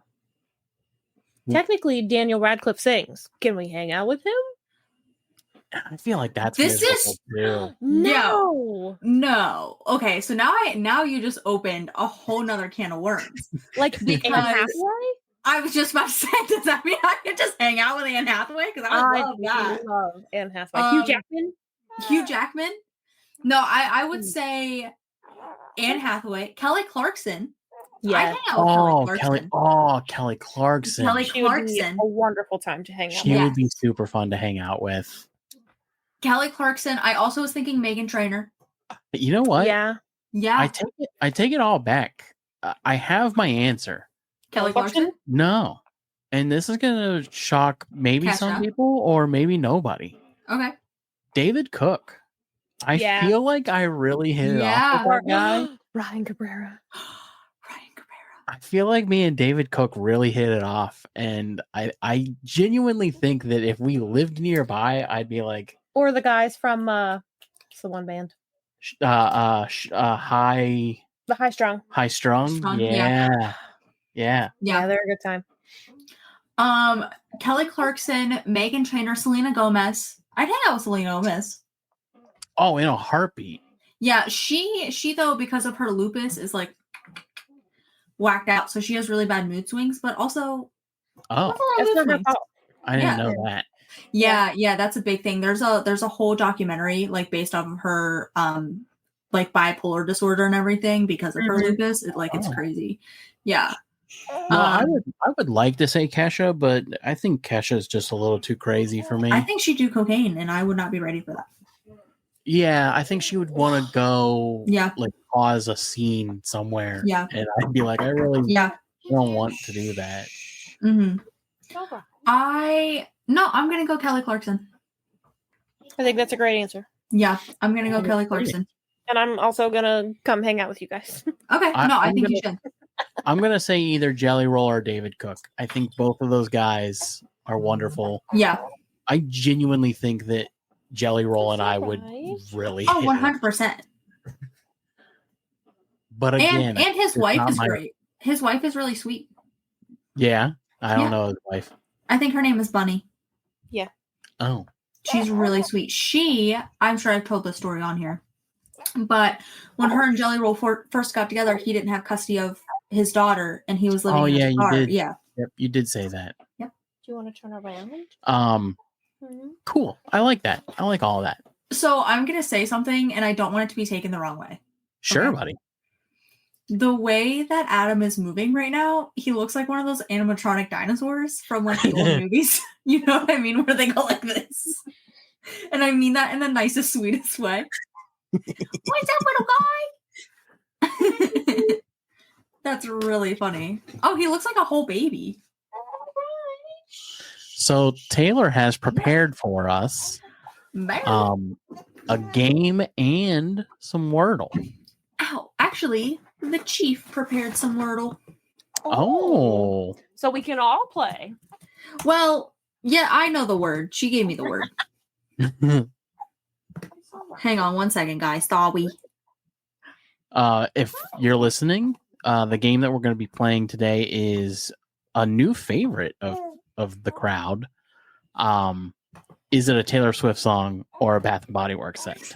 Technically, Daniel Radcliffe sings. Can we hang out with him? I feel like that's This miserable, too. No. Okay, so now you just opened a whole nother can of worms. Like Anne Hathaway? I was just about to say, does that mean I could just hang out with Anne Hathaway? Because I love that. Love Anne Hathaway. Hugh Jackman? Hugh Jackman? No, I would say Anne Hathaway. Kelly Clarkson. Yeah. I hang out with Kelly Clarkson. Kelly Clarkson. Kelly She would be Clarkson. a wonderful time to hang out She with. would be super fun to hang out with. Kelly Clarkson. I also was thinking Meghan Trainor. You know what? Yeah. Yeah. I take it all back. I have my answer. Kelly Clarkson? No. And this is going to shock maybe Catch some up. people or maybe nobody. Okay. David Cook. I feel like I really hit it off with that guy. Ryan Cabrera. I feel like me and David Cook really hit it off. And I genuinely think that if we lived nearby, I'd be like... Or the guys from what's the one band? High Strung. Yeah. They're a good time. Kelly Clarkson, Meghan Trainor, Selena Gomez. I'd hang out with Selena Gomez. Oh, in a heartbeat. Yeah, she though, because of her lupus, is like whacked out. So she has really bad mood swings, but also that's not her fault. I didn't know that. Yeah, that's a big thing. There's a whole documentary like based off of her like bipolar disorder and everything because of her lupus. It's crazy. Yeah. Well, I would like to say Kesha, but I think Kesha is just a little too crazy for me. I think she'd do cocaine, and I would not be ready for that. Yeah, I think she would want to go like cause a scene somewhere. Yeah. And I'd be like, I really don't want to do that. Mm-hmm. I'm gonna go Kelly Clarkson. I think that's a great answer. Yeah, I'm gonna go Kelly Clarkson. And I'm also gonna come hang out with you guys. Okay. I think you should. I'm gonna say either Jelly Roll or David Cook. I think both of those guys are wonderful. Yeah. I genuinely think that Jelly Roll and I would really 100%. But again, and his wife is great. His wife is really sweet. Yeah, I don't know his wife. I think her name is Bunny. Yeah. Oh. She's really sweet. I'm sure I've told this story on here, but when her and Jelly Roll first got together, he didn't have custody of his daughter, and he was living in his car. You did. Yeah. Yep, you did say that. Yep. Do you want to turn around? Cool. I like that. I like all of that. So I'm gonna say something, and I don't want it to be taken the wrong way. Sure, buddy. The way that Adam is moving right now, he looks like one of those animatronic dinosaurs from like the old movies. You know what I mean? Where they go like this. And I mean that in the nicest, sweetest way. What's up, little guy? That's really funny. Oh, he looks like a whole baby. So Taylor has prepared for us a game and some Wordle. Ow, actually, the chief prepared some Wordle. Oh. So we can all play. Well, yeah, I know the word. She gave me the word. Hang on one second, guys. Sorry. If you're listening, the game that we're going to be playing today is a new favorite of the crowd. Is it a Taylor Swift song or a Bath and Body Works set?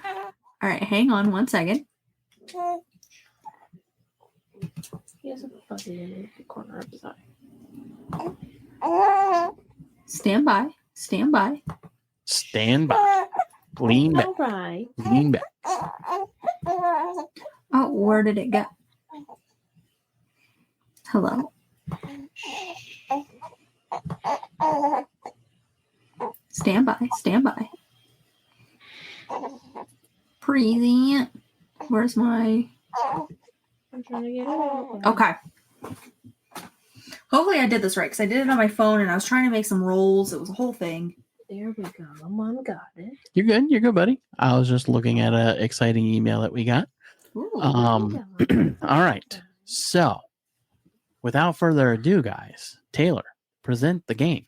All right, hang on one second. He has a fuzzy in the corner of his eye. Stand by. Stand by. Stand by. Lean back. All right. Lean back. Oh, where did it go? Hello? Stand by. Stand by. Present. Where's my... I'm trying to get it out. Okay. Hopefully I did this right, because I did it on my phone, and I was trying to make some rolls. It was a whole thing. There we go. Mom got it. You're good. You're good, buddy. I was just looking at an exciting email that we got. Ooh. All right. So, without further ado, guys, Taylor, present the game.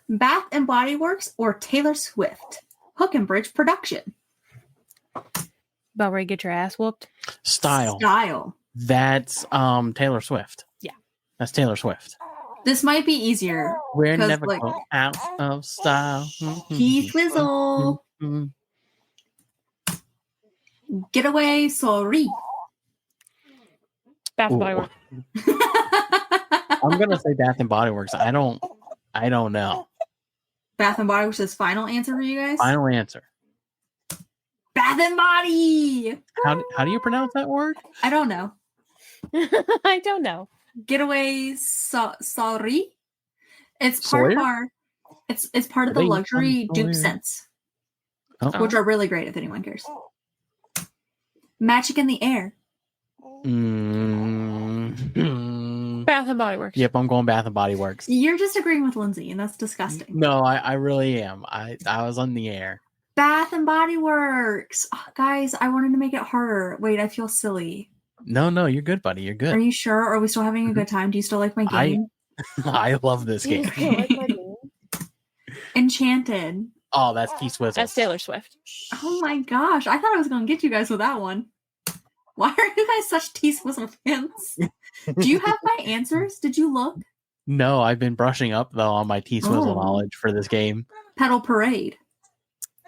Bath and Body Works or Taylor Swift? Hook and Bridge production. About ready to get your ass whooped? Style. That's Taylor Swift. Yeah. That's Taylor Swift. This might be easier. We're never going out of style. Keith Wizzle. Getaway, sorry. Bath and Body Works. I'm gonna say Bath and Body Works. I don't know. Bath and Body Works is final answer for you guys? Final answer. Bath and Body. How do you pronounce that word? I don't know. I don't know. Getaway, sorry. It's part Sawyer? of our. It's part of the luxury dupe scents, which are really great if anyone cares. Magic in the Air. Bath and Body Works. Yep, I'm going Bath and Body Works. You're just agreeing with Lindsay, and that's disgusting. No, I really am. I was on the air. Bath and Body Works. Oh, guys, I wanted to make it harder. Wait, I feel silly. No, you're good, buddy. You're good. Are you sure? Are we still having a good time? Do you still like my game? I love this game. Enchanted. Oh, that's T-Swizzle. That's Taylor Swift. Oh my gosh. I thought I was going to get you guys with that one. Why are you guys such T-Swizzle fans? Do you have my answers? Did you look? No, I've been brushing up, though, on my T-Swizzle knowledge for this game. Pedal Parade.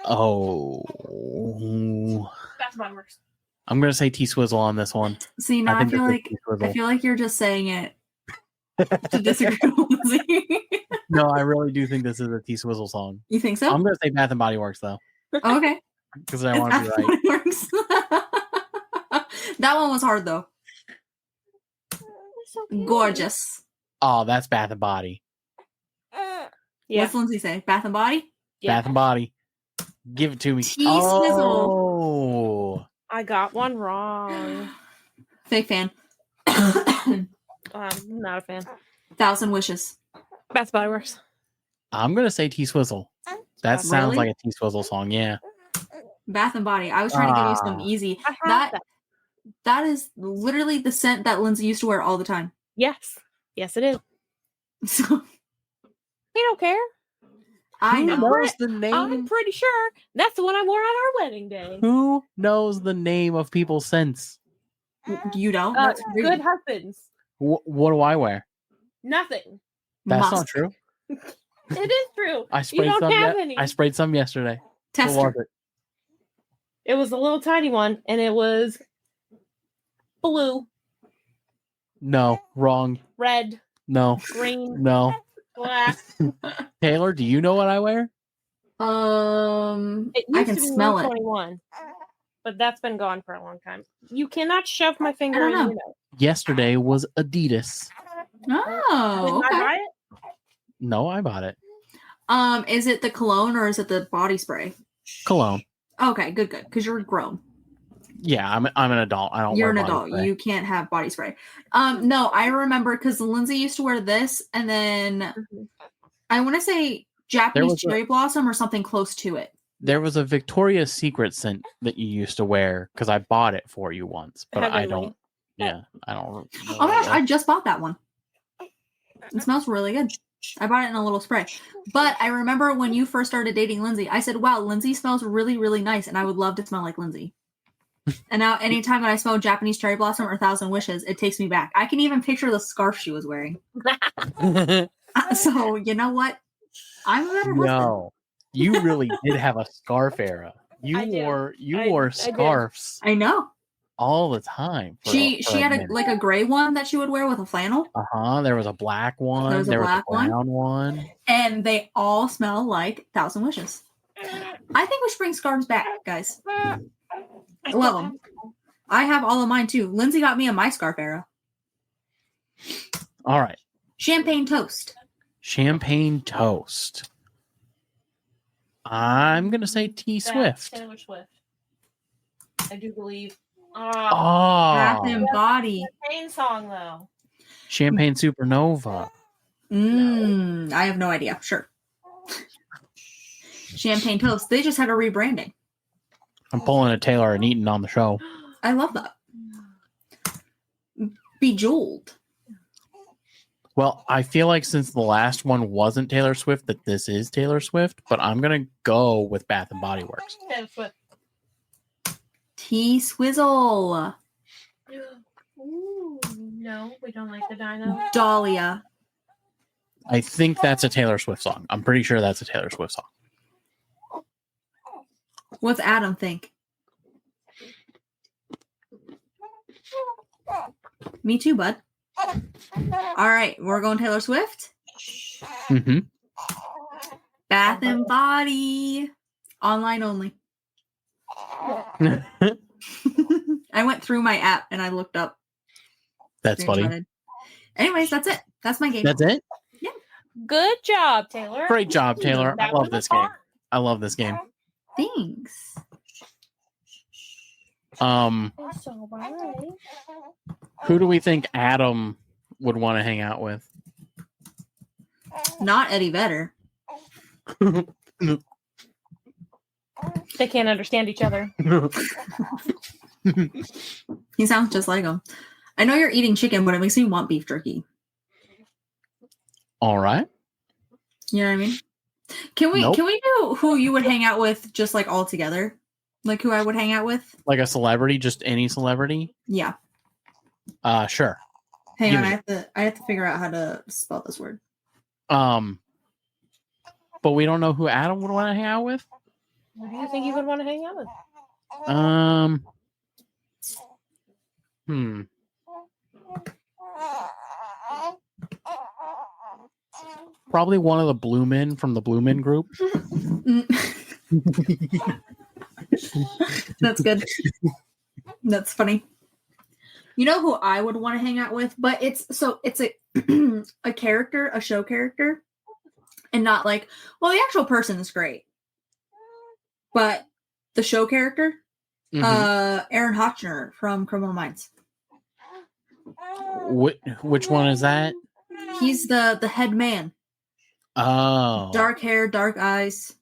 Oh. Bath and Body Works. I'm going to say T-Swizzle on this one. See, now I feel like you're just saying it to disagree with Lindsay. No, I really do think this is a T-Swizzle song. You think so? I'm going to say Bath and Body Works though, Oh, okay. because I want to be right. Works. That one was hard though. Gorgeous. Oh, that's Bath and Body. Yeah. What's Lindsay say? Bath and Body? Yeah. Bath and Body. Give it to me. T-Swizzle. Oh. I got one wrong. Fake fan. I'm not a fan. 1,000 Wishes. Bath Body Works. I'm going to say T-Swizzle. That sounds Really? like a T-Swizzle song, yeah. Bath and Body. I was trying to give you some easy. I have that. That is literally the scent that Lindsay used to wear all the time. Yes. Yes, it is. So We don't care. I Who know. knows the name? I'm pretty sure that's the one I wore on our wedding day. Who knows the name of people's scents? You don't? That's crazy. Good husbands. What do I wear? Nothing. That's not Must. true. It is true. I You sprayed don't some. have any. I sprayed some yesterday. What Tester. was it? It was a little tiny one, and it was blue, No, wrong. red, No, green, no. black. Taylor, do you know what I wear? It I used can to be smell it. 121, but that's been gone for a long time. You cannot shove my finger I in don't your know. nose. Yesterday was Adidas. Oh, Didn't I okay. buy it? No, I bought it. Is it the cologne or is it the body spray? Cologne. Okay, good. Because you're grown. Yeah, I'm an adult. I don't. You're wear an body adult. spray. You can't have body spray. No, I remember because Lindsay used to wear this, and then I want to say Japanese was a- cherry blossom or something close to it. There was a Victoria's Secret scent that you used to wear because I bought it for you once, but I Heavenly. don't. Yeah, I don't. know Oh my what gosh, it I was. just bought that one. It smells really good. I bought it in a little spray. But I remember when you first started dating Lindsay, I said, wow, Lindsay smells really, really nice, and I would love to smell like Lindsay. And now anytime that I smell Japanese cherry blossom or 1,000 Wishes, it takes me back. I can even picture the scarf she was wearing. So, you know what? I'm a better husband. No, you really did have a scarf era. You I do. wore I did. scarves I know. all the time. She had a gray one that she would wear with a flannel, There was a black one. There was a There black was one. a brown one. and they all smell like 1,000 Wishes. I think we should bring scarves back, guys. I love them. I have all of mine too. Lindsay got me a my scarf era. All right, Champagne toast. champagne toast. I'm gonna say T That's Swift. Taylor Swift. I do believe. Bath Oh, and Body. Champagne song though. Champagne Supernova. I have no idea. Sure. Champagne toast. They just had a rebranding. I'm pulling a Taylor and Eaton on the show. I love that. Bejeweled. Well, I feel like since the last one wasn't Taylor Swift, that this is Taylor Swift, but I'm gonna go with Bath and Body Works. Taylor Swift. T-Swizzle. Ooh, no, we don't like the dino. Dahlia. I think that's a Taylor Swift song. I'm pretty sure that's a Taylor Swift song. What's Adam think? Me too, bud. All right, we're going Taylor Swift. Mm-hmm. Bath and Body. Online only. I went through my app and I looked up. That's funny. Screenshotted. Anyways, that's it. That's my game. That's it. Good job, Taylor. Great job, Taylor. I That love was this fun. game. I love this game. Thanks. It's all right. Who do we think Adam would want to hang out with? Not Eddie Vedder. They can't understand each other. He sounds just like him. I know you're eating chicken, but it makes me want beef jerky. All right. You know what I mean? Can we Nope. can we do who you would hang out with just like all together? Like who I would hang out with? Like a celebrity, just any celebrity? Yeah. Sure. Hang Give on, me I have to figure out how to spell this word. But we don't know who Adam would want to hang out with. Who do you think you would want to hang out with? probably one of the Blue Men from the Blue Men group. That's good. That's funny. You know who I would want to hang out with, but it's a a character, a show character, and not like, well, the actual person is great, but the show character, Aaron Hotchner from Criminal Minds. Which one is that? He's the head man. Oh, Dark hair, dark eyes.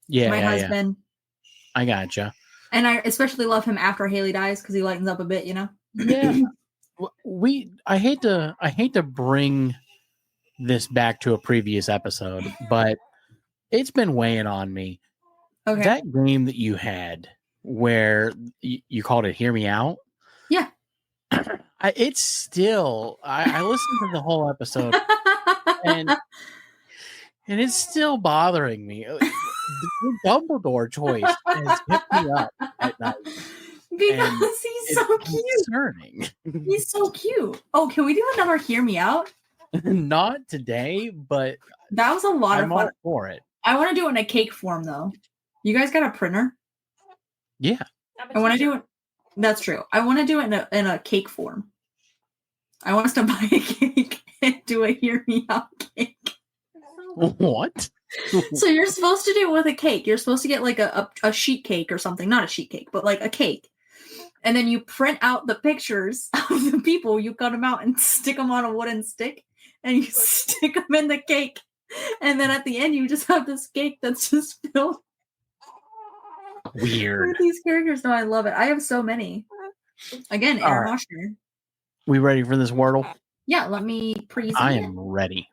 Yeah, my yeah, husband. Yeah. I gotcha. And I especially love him after Haley dies because he lightens up a bit, you know. Yeah, I hate to bring this back to a previous episode, but it's been weighing on me. Okay. That game that you had where you called it "Hear Me Out." Yeah. It's still. I listened to the whole episode, and it's still bothering me. The Dumbledore choice has kept me up at night. Because he's so cute. Concerning. He's so cute. Oh, can we do another Hear Me Out? Not today, but that was a lot of fun. All for it. I want to do it in a cake form, though. You guys got a printer? Yeah. I want to do it. That's true. I want to do it in a cake form. I want us to buy a cake and do a Hear Me Out cake. What? So you're supposed to do it with a cake. You're supposed to get like a sheet cake or something. Not a sheet cake, but like a cake. And then you print out the pictures of the people. You cut them out and stick them on a wooden stick. And you stick them in the cake. And then at the end, you just have this cake that's just filled. Weird. With these characters. No, I love it. I have so many. Again, Aaron Hotchner. We ready for this Wordle? Yeah, let me present I am ready.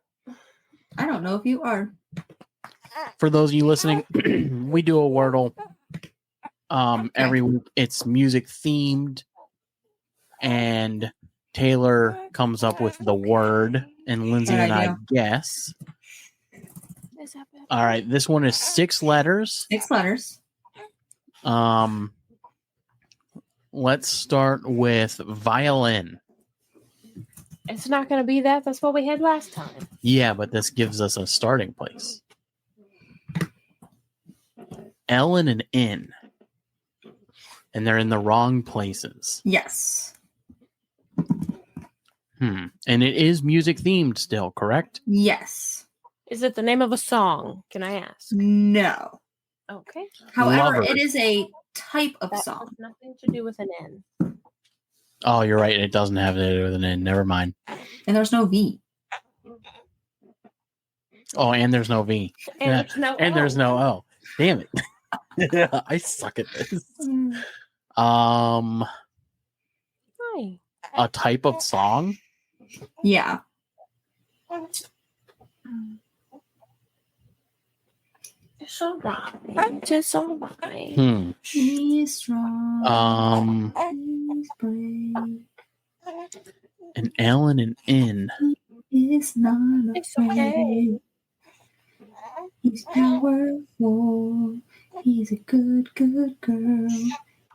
I don't know if you are. For those of you listening, we do a Wordle every week. It's music themed, and Taylor comes up with the word, and Lindsay and I guess. All right, this one is 6 letters. 6 letters. Let's start with violin. It's not going to be that. That's what we had last time. Yeah, but this gives us a starting place. L and an N. And they're in the wrong places. Yes. And it is music themed still, correct? Yes. Is it the name of a song? Can I ask? No. Okay. However, it is a type of That song. has nothing to do with an N. Oh, you're right. It doesn't have it with an N. Never mind. And there's no V. Oh, and there's no V. And there's no and O. there's no O. Damn it. I suck at this. Hi. A type of song? Yeah. It's all right. It's all right. He's strong. He's brave. An L and an N. He's not It's afraid. okay. He's powerful. He's a good, good girl.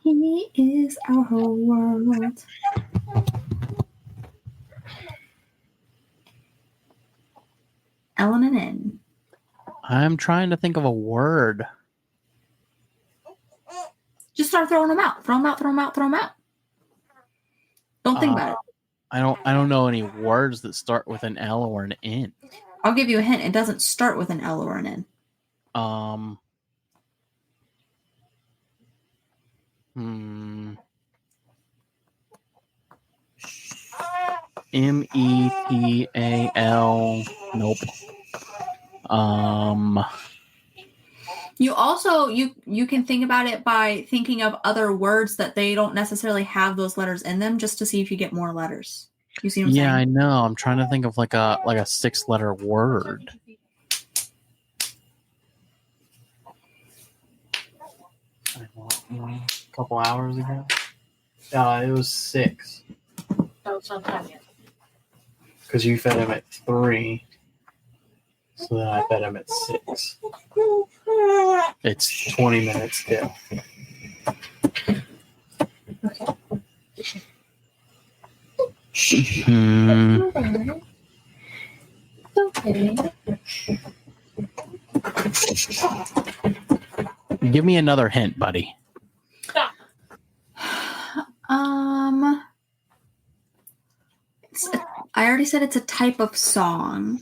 He is our whole world. L and an N. I'm trying to think of a word. Just start throwing them out. Throw them out, throw them out, throw them out. Don't think about it. I don't know any words that start with an L or an N. I'll give you a hint. It doesn't start with an L or an N. METAL. Nope. You also you can think about it by thinking of other words that they don't necessarily have those letters in them, just to see if you get more letters. You see what I'm saying? Yeah, I know. I'm trying to think of like a 6-letter word. A couple hours ago. It was 6. Oh, it's not time yet. Because you fed him at 3. So then I fed him at 6. It's 20 minutes still. Give me another hint, buddy. Stop. I already said it's a type of song.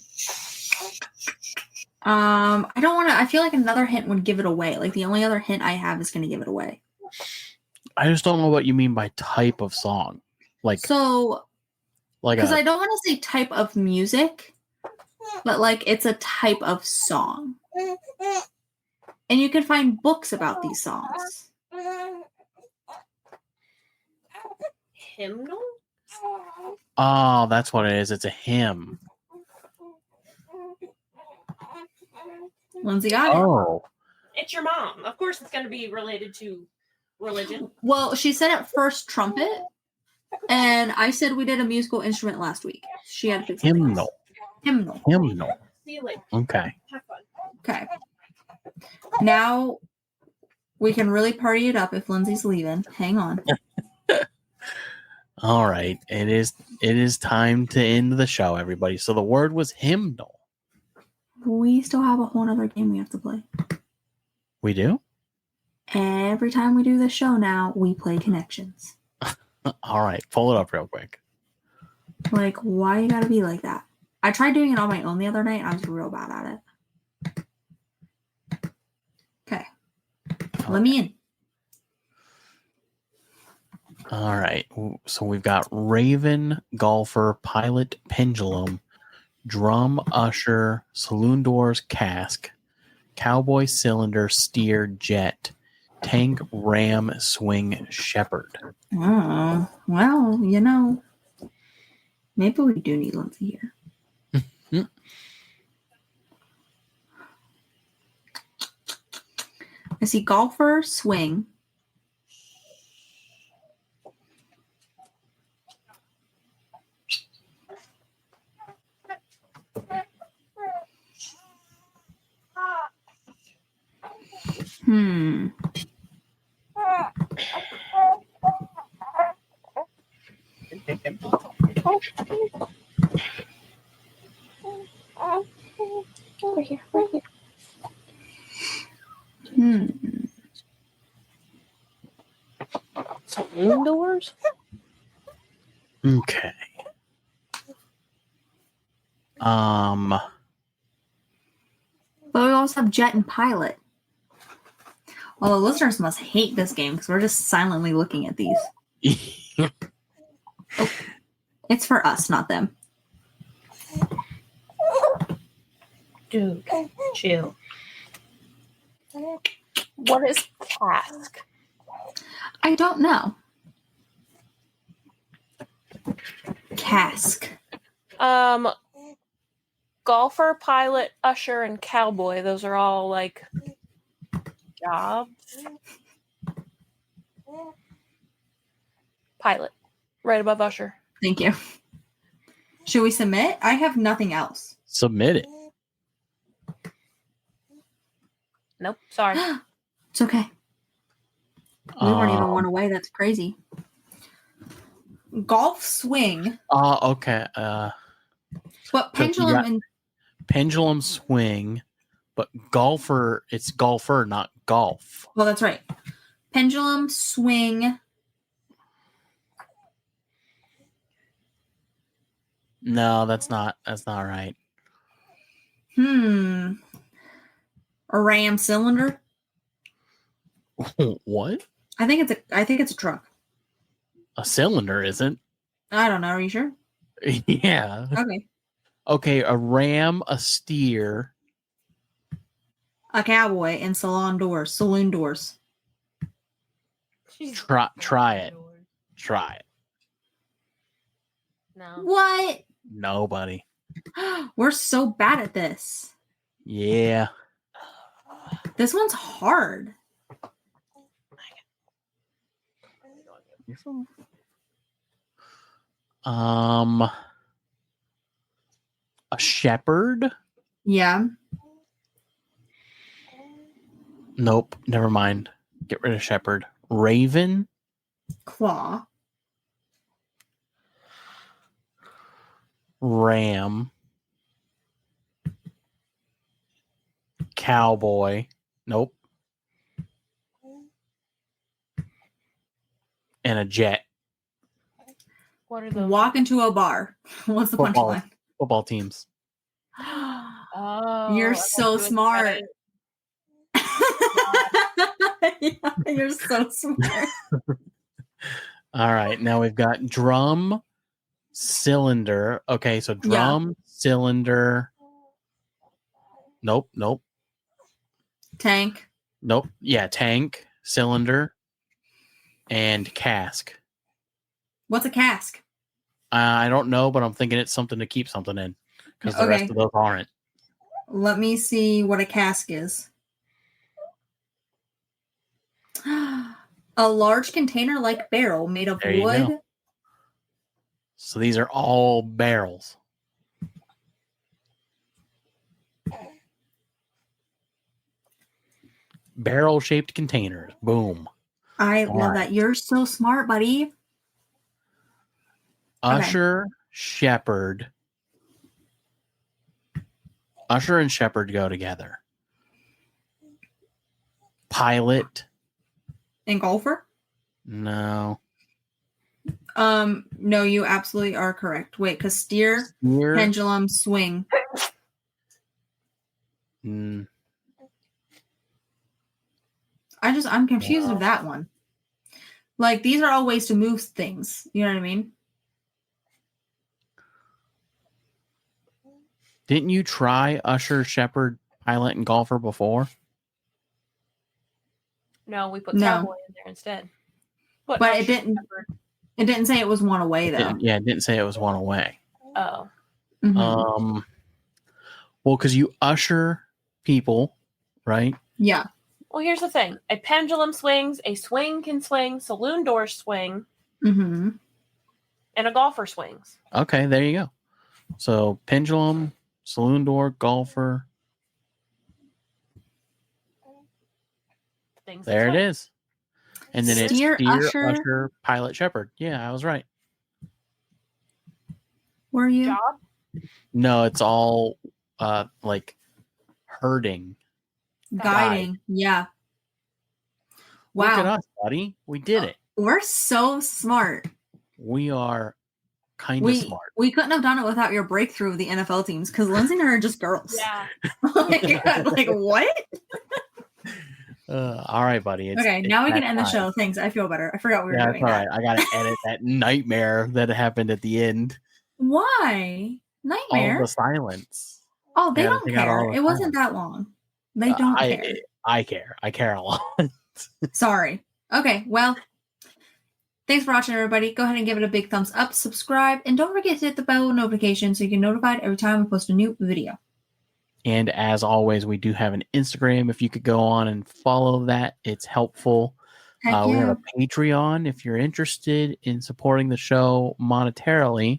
I don't want to. I feel like another hint would give it away. Like the only other hint I have is going to give it away. I just don't know what you mean by type of song. Like So, like because a, I don't want to say type of music, but like it's a type of song. And you can find books about these songs. Hymnal? oh, that's what it is. It's a hymn. Lindsay got it. Oh. It's your mom. Of course, it's going to be related to religion. Well, she said at first trumpet, and I said we did a musical instrument last week. She had to pick something Hymnal. else. Hymnal. Hymnal. See you later. Okay. Have fun. Okay. Now we can really party it up if Lindsay's leaving. Hang on. All right. It is time to end the show, everybody. So the word was hymnal. We still have a whole other game we have to play. We do? Every time we do this show now, we play Connections. All right. Pull it up real quick. Like, why you gotta be like that? I tried doing it on my own the other night, and I was real bad at it. Okay. Let me in. All right. So we've got Raven, Golfer, Pilot, Pendulum, Drum, Usher, Saloon Doors, Cask, Cowboy, Cylinder, Steer, Jet, Tank, Ram, Swing, Shepherd. Oh, well, you know, maybe we do need Lindsay here. I see Golfer, Swing. Right here. Right here. Saloon doors? Okay. But we also have Jet and Pilot. Well, the listeners must hate this game because we're just silently looking at these. It's for us, not them. Dude, chill. What is Cask? I don't know. Cask. Golfer, Pilot, Usher, and Cowboy. Those are all like jobs. Pilot, right above Usher. Thank you. Should we submit? I have nothing else. Submit it. Nope, sorry. It's okay. We weren't even one away. That's crazy. Golf Swing. Okay. But Pendulum and Pendulum Swing, but Golfer, it's Golfer, not Golf. well, that's right. Pendulum Swing. No, that's not right. A Ram Cylinder. What? I think it's a truck. A cylinder isn't? I don't know. Are you sure? Yeah. Okay. Okay, a ram, a steer. A cowboy and Saloon Doors. Try it. Try it. No. What? Nobody. We're so bad at this. Yeah. This one's hard. A shepherd? Yeah. Nope, never mind. Get rid of shepherd. Raven? Claw. Ram. cowboy. Nope. And a jet. What are those? Walk into a bar. What's the punchline? Football teams. Oh, You're I so thought you smart. said Yeah, you're so smart. All right. Now we've got drum, cylinder. Okay, so drum, cylinder. Nope. Tank. Nope. Yeah, tank, cylinder, and cask. What's a cask? I don't know, but I'm thinking it's something to keep something in because the rest Okay. of those aren't. Let me see what a cask is. A large container-like barrel made of There you wood. go. So these are all barrels. Barrel-shaped containers. Boom. I All love right. that. You're so smart, buddy. Usher, shepherd. Usher and shepherd go together. Pilot. And golfer? No. No, you absolutely are correct. Wait, because steer, Steer. pendulum, swing. Mm, I'm confused No. with that one. Like, these are all ways to move things. You know what I mean? Didn't you try usher, shepherd, pilot, and golfer before? no, we put No. cowboy in there instead. But it didn't. It didn't say it was one away though. It didn't say it was one away. Oh, Mhm. Well, because you usher people, right? Yeah. well, here's the thing: a pendulum swings, a swing can swing, saloon doors swing, Mm-hmm. and a golfer swings. Okay, there you go. So pendulum, saloon door, golfer. Things. There it is. And then Steer, it's steer, usher. usher, pilot, shepherd. Yeah, I was right. Were you? Job. No, it's all like herding. Guiding. Yeah. Look at Wow. us, buddy. We did it. We're so smart. We are kind of smart. We couldn't have done it without your breakthrough of the NFL teams because Lindsay and I are just girls. Yeah. like what? All right, buddy. Okay, now we can end the show. Thanks. I feel better. I forgot we were Yeah, doing that's all that. right. I got to edit that nightmare that happened at the end. Why? All Nightmare? the silence. Oh, they Yeah, don't take out all care. the It wasn't silence. that long. They don't care. I care. I care a lot. Sorry. Okay, well, thanks for watching, everybody. Go ahead and give it a big thumbs up, subscribe, and don't forget to hit the bell notification so you get notified every time we post a new video. And as always, we do have an Instagram. If you could go on and follow that, it's helpful. Heck We have yeah. a Patreon. If you're interested in supporting the show monetarily,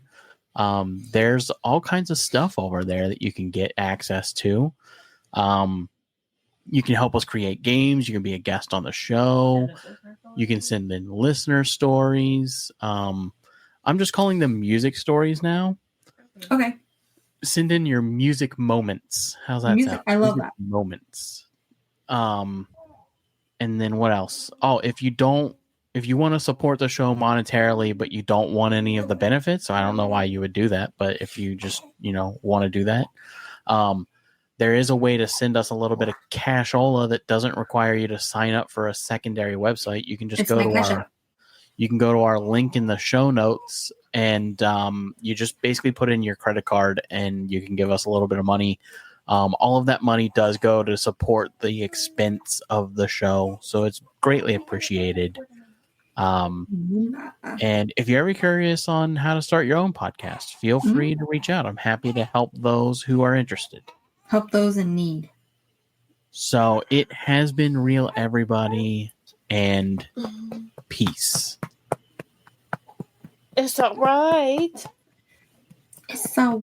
there's all kinds of stuff over there that you can get access to. You can help us create games. You can be a guest on the show. You can send in listener stories. I'm just calling them music stories now. Okay. Send in your music moments. How's that Music, sound? I love Music that. Moments. And then what else? Oh, if you want to support the show monetarily, but you don't want any of the benefits, so I don't know why you would do that. But if you just, want to do that, there is a way to send us a little bit of cashola that doesn't require you to sign up for a secondary website. You can just you can go to our link in the show notes, and you just basically put in your credit card, and you can give us a little bit of money. All of that money does go to support the expense of the show, so it's greatly appreciated. And if you're ever curious on how to start your own podcast, feel free to reach out. I'm happy to help those who are interested. Help those in need. So it has been real, everybody, and peace. It's all right. It's so